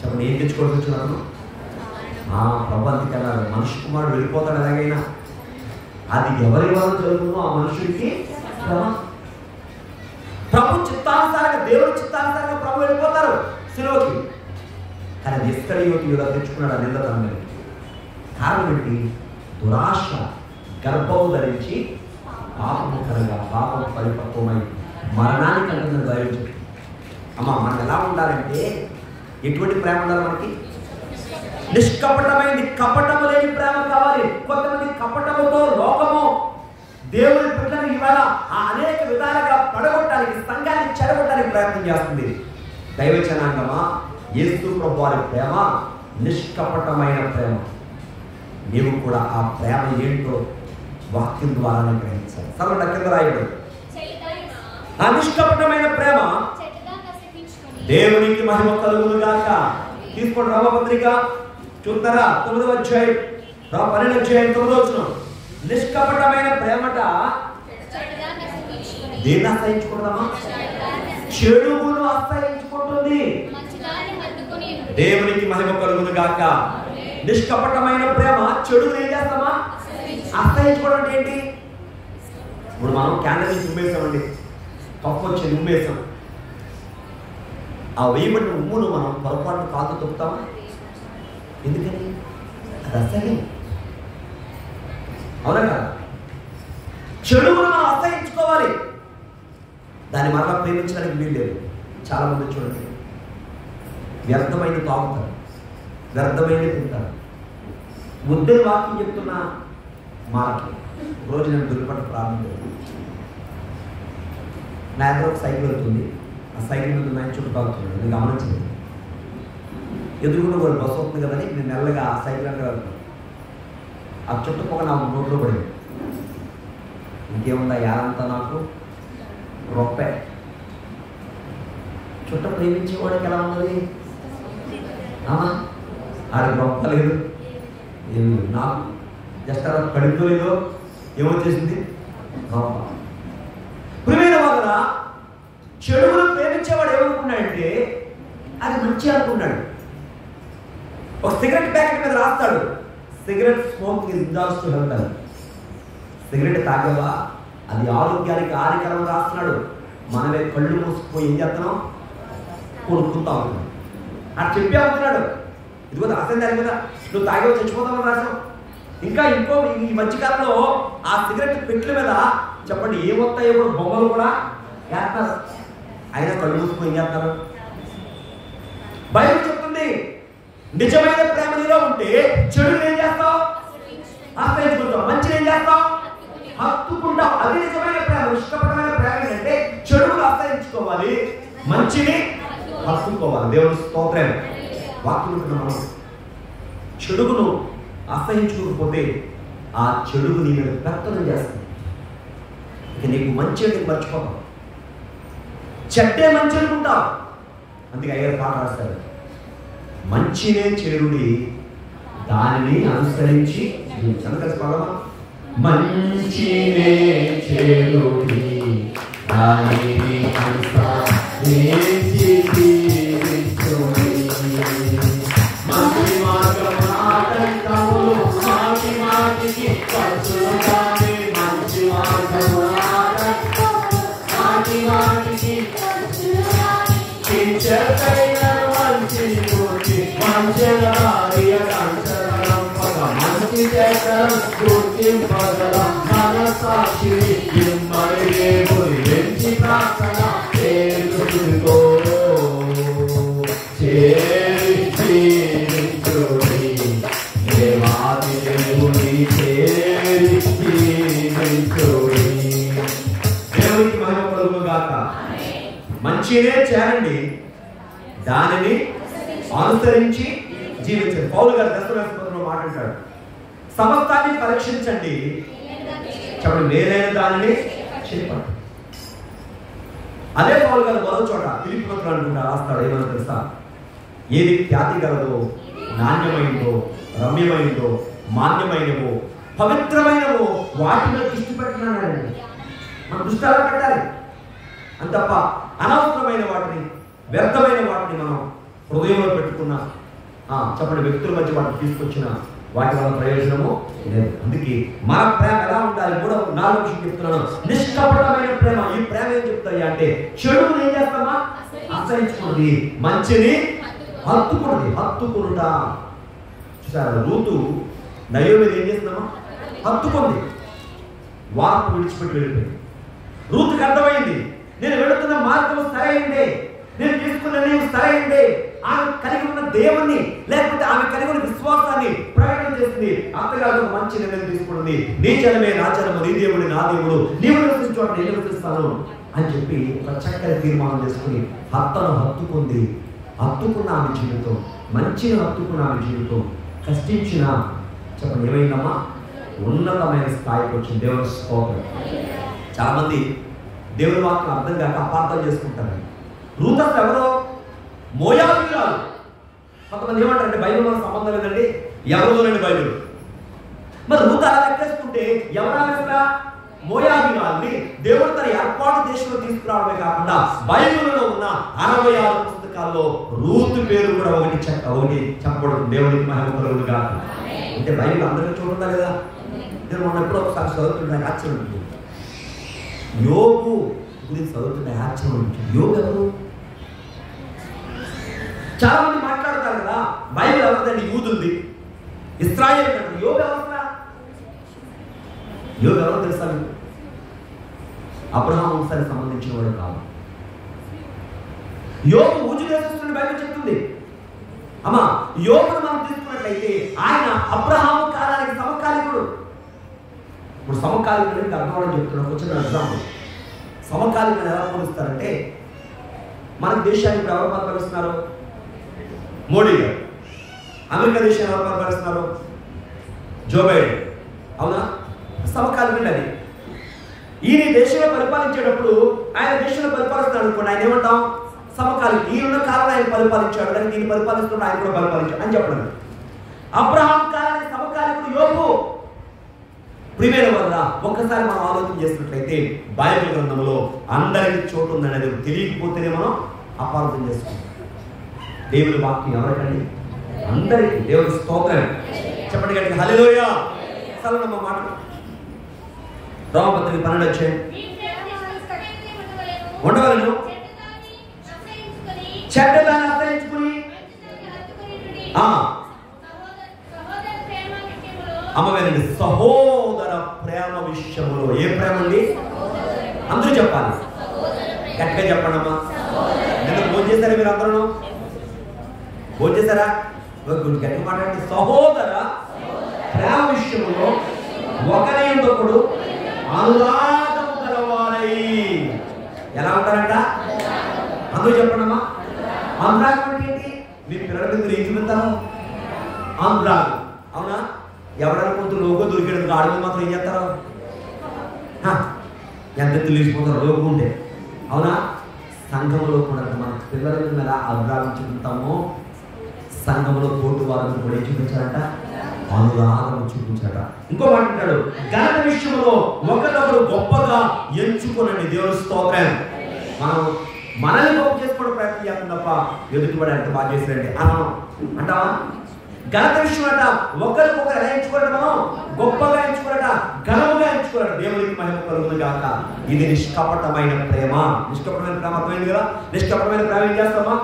చెప్పండి, ఏం తెచ్చుకోవాల్సి వచ్చినాను? ప్రభుత్వానికి వెళ్ళాలి. మనిషి కుమారుడు వెళ్ళిపోతాడు ఎలాగైనా. అది ఎవరి వల్ల జరుగుతుందో ఆ మనుషుడికి ప్రభు చిత్తానుసారంగా, దేవుడి చిత్తానుసారంగా ప్రభు వెళ్ళిపోతారు శిలువకి. కానీ అది ఇస్కరియోతు యూదా తెచ్చుకున్నాడు ఆ నింద తన మీద. కారణం ఏంటి? దురాశ గర్భము ధరించి పాపము కలగా, పాపం పరిపక్వమై మరణానికి అంటున్నది బయలు. అమ్మ, మనం ఎలా ఉండాలంటే, ఎటువంటి ప్రేమ ఉండాలి మనకి? నిష్కపటమైంది, కపటము లేని ప్రేమ కావాలి. కొంతమంది కపటముతో లోకము దేవుని బిడ్డలను ఇవాళ అనేక విధాలుగా పడగొట్టడానికి, సంఘాన్ని చెడగొట్టడానికి ప్రయత్నం చేస్తుంది. దైవ జనాంగమా, యేసు ప్రభువు వారి ప్రేమ నిష్కపటమైన ప్రేమ. నీవు కూడా ఆ ప్రేమ ఏంటో వాక్యం ద్వారానే గ్రహించాలి. సర్వట కింద రాయడు. ఆ నిష్కపటమైన ప్రేమ దేవునికి మహిమ కలుగును గాక. తీసుకోండి రామపత్రిక చూస్తారా, 9వ అధ్యాయం 12వ అధ్యాయం 9వ వచనం. నిష్కపటమైన ప్రేమట దేన్ని అసహించుకుంటామా? చెడుగును అసహించుకుంటుంది. దేవునికి మహిమ కలుగును గాక. నిష్కపటమైన ప్రేమ చెడుగును ఏం చేస్తామా? అసహించుకోవడం అంటే ఏంటి? ఇప్పుడు మనం క్యాండిల్ నుంచి ఉమ్మేసామండి, కప్పు వచ్చి ఉమ్మేసాం. ఆ వేయబడిన ఉమ్మును మనం పొరపాటు కాదు తొక్కుతామా? ఎందుకని? అది అసహ్యం. అవునా కదా? చెడుగును మనం అసహించుకోవాలి. దాన్ని మరలా ప్రేమించడానికి వీలు లేదు. చాలా మంది చూడండి, వ్యర్థమైన తాగుతారు, వ్యర్థమైన తింటారు. ముద్దే వాక్యం చెప్తున్న మాటలు. రోజు నేను దుర్పట్టు ప్రారంభించాను. నా దగ్గర ఒక సైకిల్ వెళ్తుంది. ఆ సైకిల్ మీద నేను చుట్టూ తాగుతున్నాను. నేను గమనించలేదు. ఎదురుకుండా కూడా బస్సు వస్తుంది కదని నేను మెల్లగా ఆ సైకిల్ అంటే వెళ్తాను. ఆ చుట్టుపక్కల నాకు నోట్లో పడింది. ఇంకేముందా యారంతా నాకు రొప్పే. చుట్ట ప్రేమించేవాడికి ఎలా ఉన్నది? ఆడికి రొప్ప లేదు, ఏమి నాకు జస్ట్ అలా కడుక్కోలేదో ఏమొచ్చేసింది రొప్ప. ప్రియమైన వాళ్ళ చెడుగును ప్రేమించేవాడు ఏమనుకున్నాడంటే అది మంచి అనుకున్నాడు. ఒక సిగరెట్ ప్యాకెట్ మీద రాస్తాడు, cigarette smoke is injurious to health అని. సిగరెట్ తాగేవా, అది ఆరోగ్యానికి హానికరం రాస్తున్నాడు. మనమే కళ్ళు మూసుకుపోయి ఏం చేస్తున్నాం? కొనుక్కుంటా ఉంటున్నాం. అది చెప్పి అవుతున్నాడు. ఇదిగో రాసింది దాని మీద, నువ్వు తాగేవో చచ్చిపోతామని రాసావు. ఇంకా ఈ మధ్యకాలంలో ఆ సిగరెట్ పెట్ల మీద చెప్పండి ఏమొస్తాయో కూడా బొమ్మలు కూడా వేస్తారు. అయినా కళ్ళు మూసుకుని ఏం చేస్తారు? బైబిల్ చెప్తుంది, నిజమైన ప్రేమ నీలో ఉంటే చెడుని ఏం చేస్తావు? ఆశ్రయించుకుంటావు. మంచిని ఏం చేస్తావు? హత్తుకుంటావు. అది నిజమైన ప్రేమ. ఇష్టపడమైన ప్రేమ ఏంటంటే చెడును ఆశ్రయించుకోవాలి, మంచిని హత్తుకోవాలి. దేవుని స్తోత్రం. వాక్యం మనం చెడుగును అసహించుకోకపోతే ఆ చెడుగు నీ మీద పెత్తనం చేస్తుంది. ఇక నీకు మంచి అంటే మర్చిపోతావు, చెడ్డే మంచి అనుకుంటావు. అందుకే అయ్యారు పాట రాస్తారు, మంచినే చేరుడి దానిని అనుసరించి చంద్రస్పదమా. మంచినే చేరుడి దానిని అనుసరించి మంచి మార్గములు మాటి మాటికి ఖర్చులు కాని మంచి మార్గము మాటి మాటికి చెడ్డైన మంచి పూర్తి మంచిల కార్యకంచరం పద మంచి చేతరం గుర్తింపగలం మనసాక్షి మరి గురించి ప్రార్థన చేరుకో చేరి దేవాది దేవుని దేవునికి మహిమ కలుగును గాక. మంచినే చేయండి, దానిని అనుసరించి జీవించండి. పౌలు గారు దశలో మాట్లాడతాడు, సమస్తాన్ని పరీక్షించండి, చెప్పండి, మేలైన దానిని చెప్పండి. అదే పౌలు గారు మరో చోట ఫిలిప్పీ పత్రికలో అనుకుంటా రాస్తాడు, ఏమన్నా తెలుసా? ఏది ఖ్యాతి గలదో, నాణ్యమైనదో, రమ్యమైనదో, మాన్యమైనవో, పవిత్రమైనవో వాటి మీద దృష్టి పెట్టినాడండి. మన దృష్టి అలా పెట్టాలి. అంతప్ప అనవసరమైన వాటిని, వ్యర్థమైన వాటిని మనం హృదయంలో పెట్టుకున్నా, చెప్పండి, వ్యక్తుల మధ్య వాటిని తీసుకొచ్చిన వాటి వల్ల ప్రయోజనము లేదు. అందుకే మన ప్రేమ ఎలా ఉండాలి? 4వ విషయం చెప్తున్నాను, నిష్కపటమైన ప్రేమ. ఈ ప్రేమ ఏం చెప్తాయి అంటే, చెడును ఏం చేస్తామా? ఆశ్రయించుకున్నది, మంచిని హత్తుకునుట. చూసారా, రూతు నయోమి ఏం చేస్తున్నామా? హత్తుకుంది. వార్త విడిచిపెట్టి వెళ్ళిపోయింది. రూతుకి అర్థమైంది, నేను వెళుతున్న మార్గం సరైందే, నేను తీసుకున్న నేను సరైందే. ఆమె కలిగి ఉన్న దేవుణ్ణి, లేకపోతే ఆమె కలిగి ఉన్న విశ్వాసాన్ని ప్రకటన చేసింది. అత్తగారు మంచి నిర్ణయం తీసుకుంటుంది. నీ జనమే నా జనము, నీ దేవుడు నా దేవుడు, నీవు నివసించే చోట నేను నివసిస్తాను అని చెప్పి ఒక చక్కని తీర్మానం చేసుకుని హత్తుకుంది. హత్తుకున్న ఆమె జీవితం, మంచిని హత్తుకున్న ఆమె జీవితం, కష్టించిన, చెప్పండి, ఏమైందమ్మా? ఉన్నతమైన స్థాయికి వచ్చింది. దేవుని స్తోత్రం. చాలా మంది దేవుని వాక్యం అర్థం కాక అపార్థం చేసుకుంటారు. రూతు ఎవరో మోయాబీయురాలు. కొంతమంది ఏమంటారంటే, బైబిల్ మనకు సంబంధం లేదండి, ఎవరిలోనండి బైబిల్. మరి రూతు అలా లెక్కేసుకుంటే ఎవరైనా మోయాబీయురాల్ని దేవుడు తన ఏర్పాటు దేశంలో తీసుకురావడమే కాకుండా బైబిల్లో ఉన్న 66 పుస్తకాల్లో రూతు పేరు కూడా ఒకటి చెప్పబడుతుంది. దేవునికి మహిమ కలుగును గాక. అంటే బైబిల్ అందరికీ చూడందా లేదా? నేను మొన్న ఎప్పుడో ఒకసారి చదువుతుంటే ఆశ్చర్యం ఉంటుంది. యోగు గురించి చదువుతుంటే ఆశ్చర్యం ఉంటుంది. యోగు ఎవరు? చాలా మంది మాట్లాడతారు కదా, బైబిల్ ఎవరిదండి? యూదుంది, ఇశ్రాయేల్ కంటే. యోగు ఎవరు? యోగు ఎవరు తెలుసా? అబ్రహాం వంశానికి సంబంధించిన వాడు కాదు. యోగు ఊజు దేశస్తుని బైబిల్ చెప్తుంది. అమ్మా, యోగును మనం తీసుకున్నట్లయితే ఆయన అబ్రహాము కాలానికి సమకాలికుడు. ఇప్పుడు సమకాలికుడు అర్థం అవడం చెప్తున్నాను. వచ్చిన ఎగ్జాంపుల్, సమకాలికుడు ఎలా పోలుస్తారంటే, మన దేశాన్ని ఇప్పుడు ఎవరు పరిపాలిస్తున్నారు? మోడీ గారు. అమెరికా దేశాన్ని ఎవరు పరిపాలిస్తున్నారు? Joe Biden. అవునా? సమకాలికుడు. అది ఈయన దేశంలో పరిపాలించేటప్పుడు ఆయన దేశంలో పరిపాలిస్తున్నాడు అనుకోండి, ఆయన ఏమంటాం? సమకాలిక. ఈయన కాలంలో ఆయన పరిపాలించాడు, కానీ దీన్ని పరిపాలిస్తున్నాడు, ఆయన కూడా పరిపాలించాడు అని చెప్పడం. అబ్రహాం కాలానికి సమకాలికుడు యోబు. ప్రియమైన వల్ల ఒక్కసారి మనం ఆలోచన చేసినట్లయితే బైబిల్ గ్రంథంలో అందరికి చోటు ఉందనేది తెలియకపోతేనే మనం అపార్థం చేసుకుంటాం. దేవుని వాక్యం ఎవరికండి? అందరికీ. దేవుని స్తోత్రం. చెప్పండి గట్టిగా హల్లెలూయా. అసలు మా మాట రోమపత్రిక 12 వచ్చాయి. ఉండవలను, చెడ్డదాన్ని అసహించుకుని అమ్మవేనండి, సహోదర ప్రేమ విషయములో. ఏ ప్రేమ అండి? అందరూ చెప్పాలి, గట్టిగా చెప్పండి అమ్మా. నేను భోజనం చేశారా? మీరు అందరూ భోజనం చేశారా? గట్టిగా మాట్లాడండి. సహోదర ప్రేమ విషయములో ఒకరి ఒకడు అనురాగము గలవారై. ఎలా ఉంటారంట? అందరూ చెప్పండి అమ్మా. అనురాగం అంటే ఏంటి? మీ పిల్లల మీద ఏం చూపిస్తారు? అనురాగం. అవునా? ఎవరైనా కొంత లోగో దొరికేందుకు ఆడవాళ్ళు మాత్రం ఏం చేస్తారు? ఎంత తెలిసిపోతారు లోగో ఉంటే. అవునా? సంఘంలో కూడా మన పిల్లల మీద ఎలా అనురాగం చూపుతామో, సంఘంలో తోటి వారిని కూడా ఏం చూపించారంట? అనురాగం చూపించారట. ఇంకో మాట అంటాడు, ఘనత విషయంలో ఒకరినొకరు గొప్పగా ఎంచుకోనండి. దేవుని స్తోత్రం. మనం మనల్ని గొప్ప చేసుకోవడం ప్రయత్నం చేస్తాం తప్ప ఎదుటిపడి ఎంత బాగా చేశారండి అనం అంటావా? ఘనత విషయం అంట ఒకరికొకరు ఎలా ఎంచుకోరట? మనం గొప్పగా ఎంచుకోరట, ఘనముగా ఎంచుకోరట. దేవునికి మహిమ కలుగును గాక. ఇది నిష్కపటమైన ప్రేమ. నిష్కపటమైన ప్రేమ అర్థమైంది కదా? నిష్కపటమైన ప్రేమ ఏం చేస్తామా?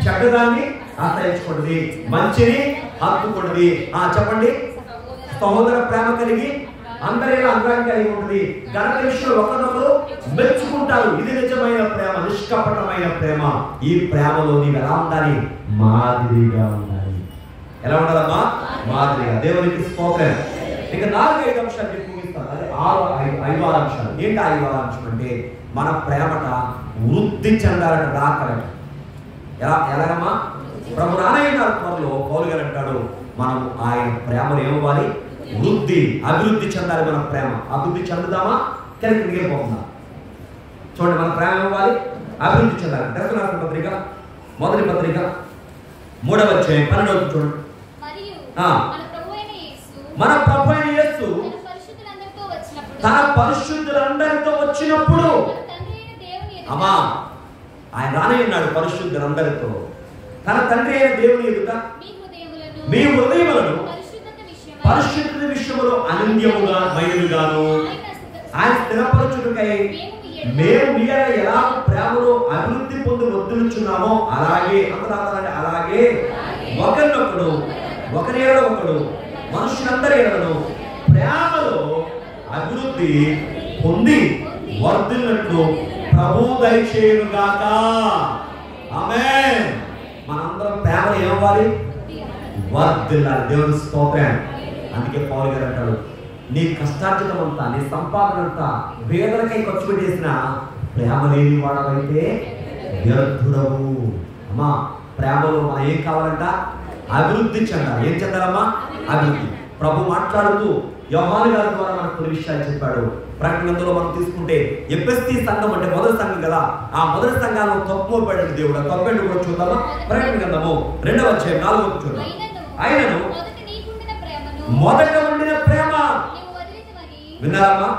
చెడ్డదాన్ని ఆశ్రయించుకుంటుంది, మంచిని హత్తుకుంటుంది. చెప్పండి. సహోదర ప్రేమ కలిగి అందరిలో అనురాగం కలిగి ఉంటుంది. ఘనత విషయంలో ఒకరినొకరు మెచ్చుకుంటారు. ఇది నిజమైన ప్రేమ, నిష్కపటమైన ప్రేమ. ఈ ప్రేమలో నీవు ఎలా ఉండాలి? మాదిరిగా ఉండాలి. ఎలా ఉండాలమ్మా? మాదిరిగా. దేవునికి స్తోత్రం. ఇక 4-5 అంశాలు చెప్పి ముగిస్తాను. అదే 5 అంశాలు. ఏంటి 5 అంశం అంటే మన ప్రేమట వృద్ధి చెందాలట, రాకలట. ఎలాగమ్మా? ప్రభు రానయ్య త్వరలో పౌలు గారు అంటాడు, మనం ఆయన ప్రేమను ఏమవ్వాలి? అభివృద్ధి చెందాలి. మన ప్రేమ అభివృద్ధి చెందుదామా? కిందకి దిగిపోతుందా? చూడండి, మన ప్రేమ ఏమవ్వాలి? అభివృద్ధి చెందాలి. దశ రాసిన పత్రిక మొదటి పత్రిక 3వ అధ్యాయం 12వ చూడండి. మన ప్రభు అయిన యేసు తన పరిశుద్ధులందరితో వచ్చినప్పుడు, అమ్మా ఆయన రానే ఉన్నాడు పరిశుద్ధులందరితో, తన తండ్రి అయిన దేవుని ఎదుట మీ హృదయములను పరిశుద్ధత విషయంలో అనన్యముగా మైలుగాను ఆయన స్థిరపరచుటకై మేము మీ ఎలా ప్రేమలో అభివృద్ధి పొంది వద్దులుచున్నామో అలాగే అలాగే ఒకరినొకడు ఒకరి ఒకడు మనుషులందరి ఎడలను ప్రేమలో అభివృద్ధి పొంది వర్ధిల్లినట్లు ప్రభువు దయచేయునుగాక. ఆమేన్. మనందరం ప్రేమలో ఏమవ్వాలి? వర్ధిల్లాలి. దేవుని స్తోత్రం. అందుకే పౌలు గారు అంటాడు, నీ కష్టార్జితం అంతా, నీ సంపాదన అంతా వేదనకై ఖర్చు పెట్టేసిన ప్రేమ లేని వాడవైతే వ్యర్థుడవు. అమ్మా ప్రేమలో మనం ఏం కావాలంట? అభివృద్ధి చెందాలి. ఏం చెందాలమ్మా? అభివృద్ధి. ప్రభు మాట్లాడుతూ యోహాను గారి ద్వారా మనకు కొన్ని విషయాలు చెప్పాడు. ప్రకటనలో మనం తీసుకుంటే ఎఫెసీ సంఘం అంటే మొదటి సంఘం కదా, ఆ మొదటి సంఘాలను తప్పుపడ్డాడు దేవుడు. తప్పేంటి కూడా చూద్దామా? ప్రకటన గ్రంథము 2వ అధ్యాయం 4వ చూద్దాం. ఆయనను మొదట ఉండిన ప్రేమ విన్నారమ్మా?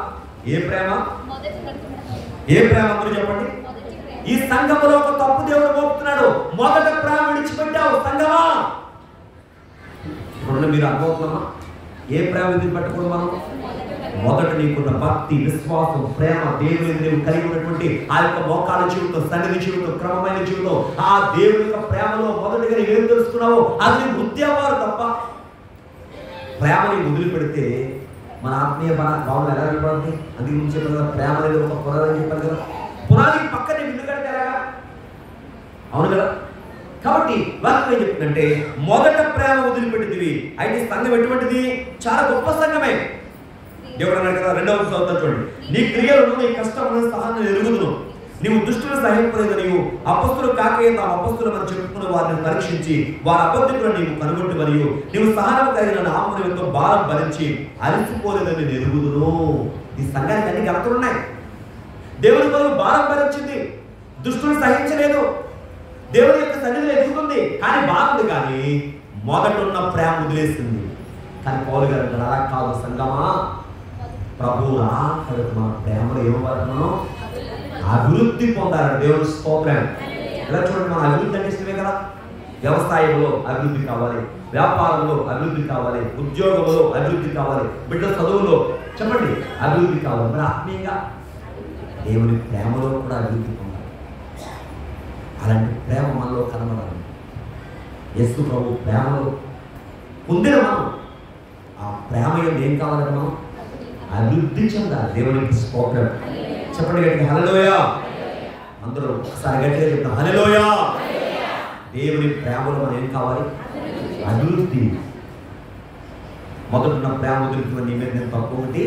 ఏ ప్రేమ? ఏ ప్రేమ అందరూ చెప్పండి. ఈ సంఘములో ఒక తప్పు దేవుడు మోపుతున్నాడు. మొదట ప్రేమ విడిచిపెట్టావు సంఘమా. ఇప్పుడు మీరు అనుకోతున్నామా? ఏ ప్రేమ విడిచిపెట్టకూడదు మనం? మొదట నీకున్న భక్తి, విశ్వాసం, ప్రేమ, దేవుని నీవు కలిగి ఉన్నటువంటి ఆ యొక్క మోకాల జీవితం, సన్నిధి జీవితం, క్రమమైన జీవితం, ఆ దేవుని యొక్క ప్రేమలో మొదటిగా ఏం తెలుసుకున్నావో అది వృద్ధి అవ్వాలి తప్ప ప్రేమని వదిలిపెడితే మన ఆత్మీయ భావన ఎలా వెళ్ళిపోతుంది? అందుకే ముందు చెప్పారు కదా, ప్రేమ అనేది ఒక పునాది చెప్పారు కదా, పునాదికి పక్కనే విల్లు కడితే ఎలాగా? అవును కదా. కాబట్టి వాక్యం ఏం చెప్తుందంటే మొదట ప్రేమ వదిలిపెట్టింది. అయితే సంఘం ఎటువంటిది? చాలా గొప్ప సంఘమే. దేవుడు అన్నాడు కదా 2వ సంవత్సరం చూడండి, నీ క్రియలను నీ కష్టములను సహనం ఎరుగుదును, నీవు దుష్టులను సహింపలేదు, నీవు అపస్తులు కాకే తాము అపస్తులు మనం చెప్పుకున్న వారిని పరీక్షించి వారి అబద్ధులను నీవు కనుగొట్టు మరియు నీవు సహనం కలిగిన నామమును ఎంతో భారం భరించి అలసిపోలేదని నేను ఎరుగుదును. ఈ సంఘానికి అన్ని ఘనతలు ఉన్నాయి. దేవుని కొరకు భారం భరించింది, దుష్టులను సహించలేదు, దేవుని యొక్క సన్నిధిలో ఎదుగుతుంది, కానీ బాగుంది. కానీ మొదట ఉన్న ప్రేమ వదిలేసింది. కానీ పౌలు గారు అలా కాదు సంఘమా, ప్రభు రాకడకు మన ప్రేమలో ఏమవుతున్నాం? అభివృద్ధి పొందాలి. దేవుని స్తోత్రం. ఎలా చూడండి, మన అభివృద్ధి అంటే ఇష్టమే కదా. వ్యవసాయంలో అభివృద్ధి కావాలి, వ్యాపారంలో అభివృద్ధి కావాలి, ఉద్యోగంలో అభివృద్ధి కావాలి, బిడ్డ చదువులో చెప్పండి అభివృద్ధి కావాలి. మరి ఆత్మీయంగా దేవుని ప్రేమలో కూడా అభివృద్ధి పొందాలి. అలాంటి ప్రేమ మనలో కనబడాలి. యేసు ప్రభు ప్రేమలో పొందిన మనం ఆ ప్రేమ ఏం కావాలంటే మనం అభివృద్ధి చెందాలి. దేవునికి స్తోత్రం. చెప్పండి గట్టిగా హల్లెలూయా. అందరూ ఒకసారి గట్టిగా చెప్తాం హల్లెలూయా. దేవుని ప్రేమలో మనం ఏం కావాలి? అభివృద్ధి. మొదట ప్రేమ వదులుతున్న నీ మీద నేను తక్కువ ఒకటి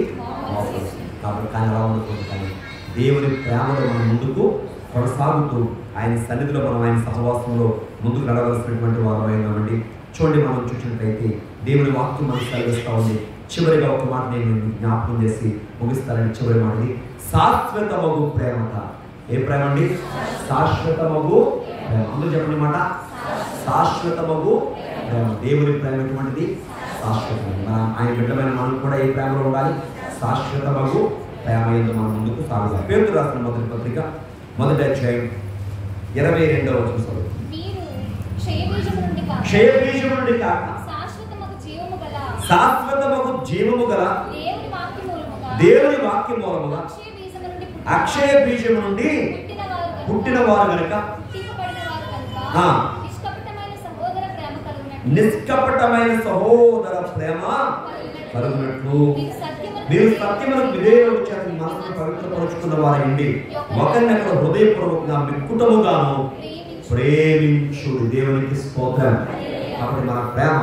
కాబట్టి కానీ అలా ఉండకూడదు. కానీ దేవుని ప్రేమలో మనం ముందుకు కొనసాగుతూ ఆయన సన్నిధిలో మనం ఆయన సహవాసంలో ముందుకు నడవలసినటువంటి వారమైనామండి. చూడండి, మనం చూసినట్లయితే దేవుని వాక్యం మనకు కలిగిస్తూ ఉంది. చివరిగా ఒక మాట నేను జ్ఞాపకం చేసి ముగిస్తానని. చివరి మాటది శాశ్వతమగు ప్రేమట. ఏ ప్రేమ అండి? శాశ్వతమగు ప్రేమ. అందరూ చెప్పండి మాట, శాశ్వతమగు ప్రేమ. దేవుని ప్రేమ ఎటువంటిది? శాశ్వతం. మనం ఆయన బిడ్డమైన మనం కూడా ఏ ప్రేమలో ఉండాలి? శాశ్వతమగు ప్రేమ ఎందు మనం ముందుకు సాగుతాం. పేతురు రాసిన మొదటి పత్రిక 1వ అధ్యాయం 22వ వచనం. క్షయబీజము నుండి కాక శాశ్వతమగు జీవము గల దేవుని వాక్య మూలముగా అక్షయ బీజము నుండి పుట్టిన వారు గనుక నిష్కపటమైన సహోదర ప్రేమ కలుగునట్లు మీరు సత్యములకు విధేయులు చేసి మనసును పవిత్రపరుచుకున్న వారండి ఒకరినొకరు హృదయపూర్వకంగా మిక్కుటముగాను ప్రేమించుడు. దేవునికి స్తోత్రం. కాబట్టి మన ప్రేమ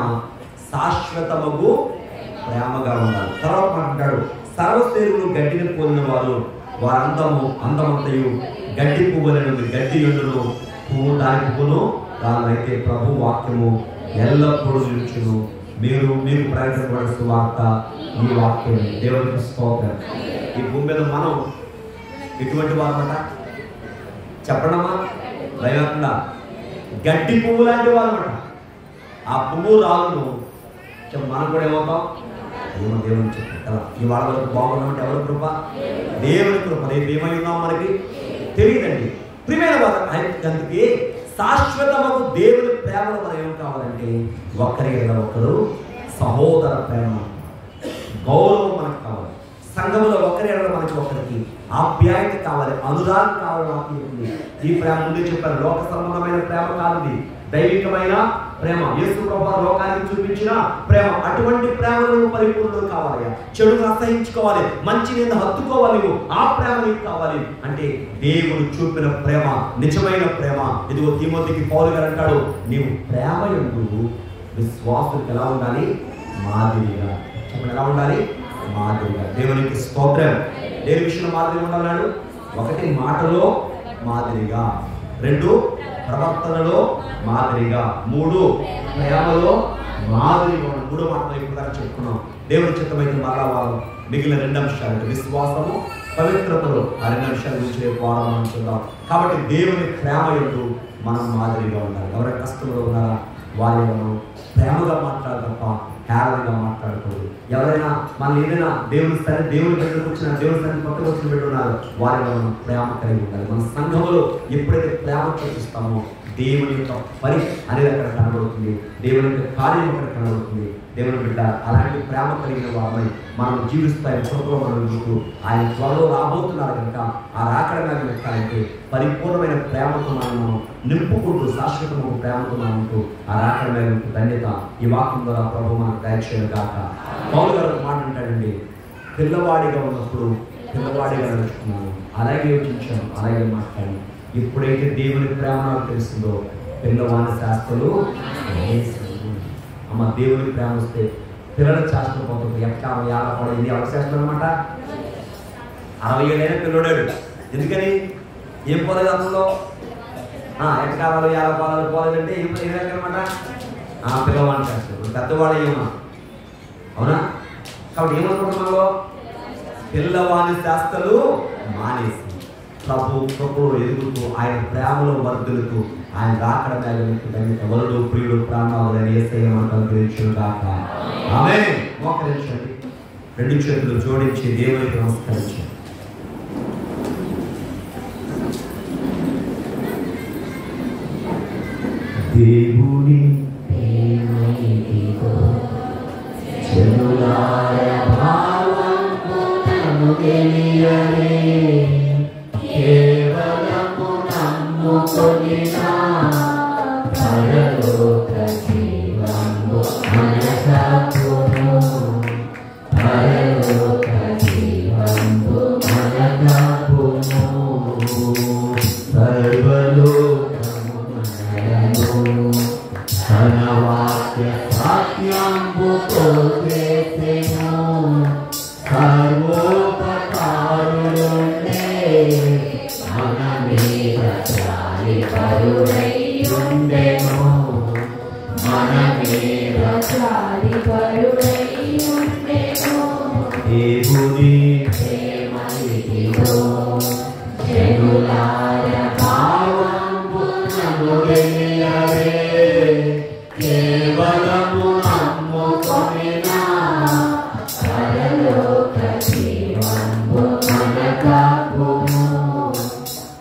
శాశ్వతమగు ప్రేమగా ఉండాలి. తర్వాత మాట్లాడు సర్వశరీరులు గడ్డిని పోలిన వారు, అందమంతయు గడ్డి పువ్వులను, గడ్డి ఎండును, పువ్వు దానికి పువ్వును దానైతే ప్రభు వాక్యము ఎల్లప్పుడూ నిలుచును. మీకు ప్రకటించబడిన సువార్త ఈ వాక్యం. దేవునికి స్తోత్రం. ఈ భూమి మీద మనం ఎటువంటి వారమాట చెప్పడమా? భయపడకుండా గడ్డి పువ్వు లాంటి వారమాట. ఆ పువ్వు రాళ్ళను మనం కూడా ఏమవుతాం? ఏమో దేవుని చెప్పారు కదా. ఈ వాళ్ళ వరకు బాగున్నామంటే ఎవరి కృప? దేవుని కృప. రేపు ఏమై ఉన్నాం మనకి తెలియదండి. ప్రియమైన వారు, అందుకే శాశ్వతము దేవుని ప్రేమలో మనం ఏం కావాలంటే ఒకరి ఒకరు సహోదర ప్రేమ, గౌరవం మనకు కావాలి. సంఘములో ఒకరి మనకి ఒకరికి ఆప్యాయత కావాలి, అనురాగం కావాలి. ఆప్యాయత ఈ ప్రేమ ముందే చెప్పారు, లోక సంబంధమైన ప్రేమ కాదు, దైవికమైన ప్రేమ. యేసు ప్రభువు లోకానికి చూపించిన ప్రేమ. అటువంటి ప్రేమను పరిపూర్ణం కావాలి. చెడును అసహించుకోవాలి, మంచిని హత్తుకోవాలి. ఆ ప్రేమ నీకు కావాలి. అంటే దేవుడు చూపిన ప్రేమ నిజమైన ప్రేమ. ఇదిగో తిమోతికి పౌలు గారు అంటాడు, నీవు ప్రేమ యందు విశ్వాసులకు ఎలా ఉండాలి? మాదిరిగా. చెప్పండి, ఎలా ఉండాలి? మాదిరిగా. దేవునికి స్తోత్రం. దేని విషయంలో మాదిరిగా ఉండాలన్నాడు? 1 మాటలో మాదిరిగా, 2 ప్రవర్తనలో మాదిరిగా, 3 ప్రేమలో మాదిరిగా. 3 మాటలు ఇప్పుడు దాకా చెప్పుకున్నాం. దేవుని చిత్తమైతే మరలా వాళ్ళు మిగిలిన 2 అంశాలు విశ్వాసము, పవిత్రతలో ఆ 2 అంశాల గురించి రేపు వారం చూద్దాం. కాబట్టి దేవుని ప్రేమ యందు మనం మాదిరిగా ఉండాలి. ఎవరైనా కష్టంలో ఉన్నారా వారి మనం ప్రేమగా మాట్లాడాలి తప్ప హేళనగా మాట్లాడకూడదు. ఎవరైనా మనం ఏదైనా దేవుని దగ్గరకు వచ్చిన, దేవుని స్థాయి పక్కకు వచ్చిన పెట్టున్నారు, వారి మనం ప్రేమ కలిగి ఉండాలి. మన సంఘంలో ఎప్పుడైతే ప్రేమ చూపిస్తామో దేవుని యొక్క పని అనేది అక్కడ కనబడుతుంది, దేవుని యొక్క కార్యం అక్కడ కనబడుతుంది. దేవుని బిడ్డ అలాంటి ప్రేమ కలిగిన వారిని మనం జీవిస్తాయి. కృపలో మనం ఉంటూ ఆయన త్వరలో రాబోతున్నారు కనుక ఆ రాకడగా పెట్టాలంటే పరిపూర్ణమైన ప్రేమతో మనం నింపుకుంటూ, శాశ్వతమైన ప్రేమతో మనం ఉంటూ ఆ రాకడమైన ధన్యత ఈ వాక్యం ద్వారా ప్రభు మనకు దయచేయను కాక. పౌలు గారు ఒక మాట అంటాడండి, పిల్లవాడిగా ఉన్నప్పుడు పిల్లవాడిగా నడుచుకున్నాను, అలాగే యోచించాను, అలాగే మాట్లాడాను. ఎప్పుడైతే దేవుని ప్రేమ నాకు తెలుస్తుందో పిల్లవాడి శాస్త్రాలు అమ్మ దేవుని ప్రేమ వస్తే పిల్లల శాస్త్రం పోతుంది. ఎక్కడ కూడా ఇది అవశాస్త్రం అనమాట. 60 ఏళ్ళైనా పిల్లడాడు. ఎందుకని? ఏం పోలేదు అందులో? ఎక్కడాలు 50 పాలు పోలేదంటే ఏమనమాట? పిల్లవాడిని శాస్త్రం. పెద్దవాడు ఏమన్నా అవునా? కాబట్టి ఏమనుకుంటున్నాలో పిల్లవాడి శాస్త్రాలు మానేసి ప్రభు కృపలో ఎదుగుతూ ఆయన ప్రేమలో వర్ధులుతూ ఆయన రాకడ వరుడు ప్రియుడు ప్రాణాలు యేసయ్య మనకు అనుగ్రహించును గాక. ఆమేన్. మోకరించండి, 2 చేతులు జోడించి దేవునికి నమస్కరించండి. దేవుని కేవలము నమ్ముకొనినా పరలోక జీవము మనకపును, పరలోక జీవము మనకపును. సర్వలోకము మనలను తన వాక్య సాత్యంబుతో చేసెను. సర్వోపకారులుండే మన మీద జాలి పరుడైయుండెను, మన మీద జాలి పరుడైయుండెను. దేవుని ప్రేమనిదిగో జనులార భావంబు నమ్ముకొనియవే. కేవలము నమ్ముకొనినా పరలోక జీవంబు మనకపును,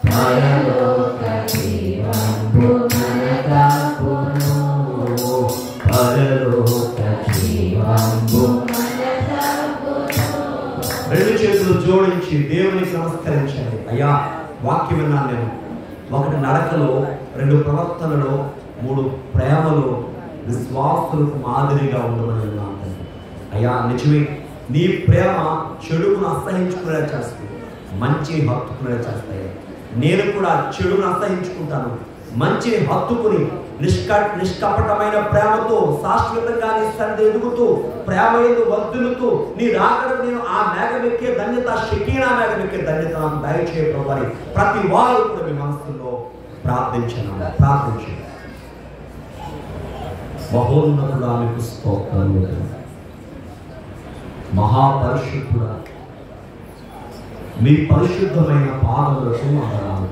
పరలోక జీవంబు మనకపును, పరలోక జీవంబు మనకపును. 2 చేతులు జోడించి దేవునికి నమస్కరించండి. అయ్యా, వాక్యం విన్నాను నేను. 1 నడకలో, 2 ప్రవర్తనలో, 3 ప్రేమలో విశ్వాసులకు మాదిరిగా ఉండమని విన్నాను. అయ్యా నిజమే, నీ ప్రేమ చెడును అసహించుకునేలా చేస్తుంది, మంచి హత్తుకునేలా చేస్తాయి. నేను కూడా చెడును అసహించుకుంటాను, మంచిని హత్తుకుని నిష్కపటమైన ప్రేమతో శాశ్వతంగా నీ సన్నిధి ఎదుగుతూ ప్రేమ యందు వర్ధిల్లుతూ నీ రాకడకు నేను ఆ మేఘమెక్కే ధన్యత, షకీనా మేఘమెక్కే ధన్యత నాకు దయచేయడం అని ప్రతి వారు కూడా మీ మనసులో ప్రార్థించండి. మహోన్నతుడా మీకు స్తోత్రములు. మహాపరిశుద్ధుడా మీ పరిశుద్ధమైన పాదములకు వందనాలు.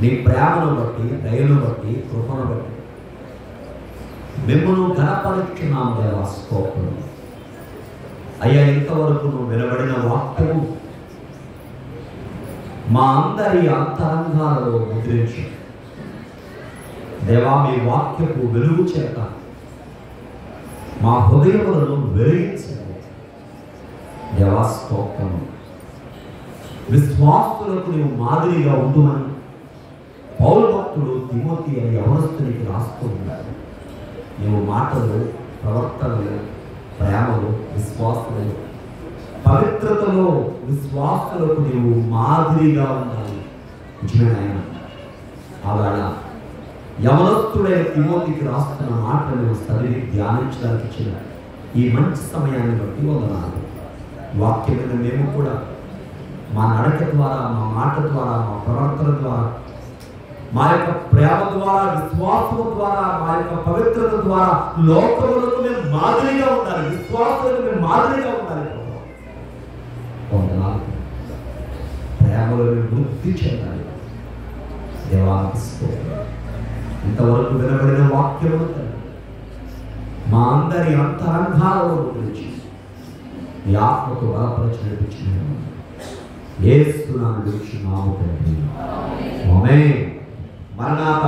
నీ ప్రేమను బట్టి, దయను బట్టి, కృపను బట్టి మిమ్మల్ని ఘనపరుచున్నాం దేవా, స్తోత్రం. అయ్యా, ఇంతవరకు నువ్వు వినబడిన వాక్యము మా అందరి అంతరంగాలలో ముద్రించు దేవా. మీ వాక్యపు వెలుగు చేత మా హృదయములను వెలిగించండి దేవా, స్తోత్రం. విశ్వాసులకు నీవు మాదిరిగా ఉండుమని పౌలు భక్తుడు తిమోతి అనే యవనస్తునికి రాస్తూ ఉన్నాడు. నీవు మాటలు, ప్రవర్తనలు, ప్రేమలు, విశ్వాసులు, పవిత్రతలో విశ్వాసులకు నీవు మాదిరిగా ఉండాలి. నిజమేనాయన, ఆవేళ యవనస్తుడైన తిమోతికి రాస్తున్న మాటలు చదివి ధ్యానించడానికి ఇచ్చిన ఈ మంచి సమయాన్ని బట్టి వందనాలు. వాక్యం మీద మేము కూడా మా నడక ద్వారా, మా మాట ద్వారా, మా ప్రవర్తన ద్వారా, మా యొక్క ప్రేమ ద్వారా, విశ్వాసము ద్వారా, మా యొక్క పవిత్రత ద్వారా లోకములకు మేము మాదిరిగా ఉండాలి. విశ్వాసులకు మేము మాదిరిగా ఉండాలి. వందనాలు. ప్రేమలో మేము వృద్ధి చెందాలి దేవానికి స్తోత్రం. ఇంతవరకు వినబడిన వాక్యము మా అందరి అంతరంగాలలో గురించి మీ ఆత్మతో బలపరచి నడిపించిన యేసు నామములో వేడుచున్నాము తండ్రి. ఆమేన్. మరణాత.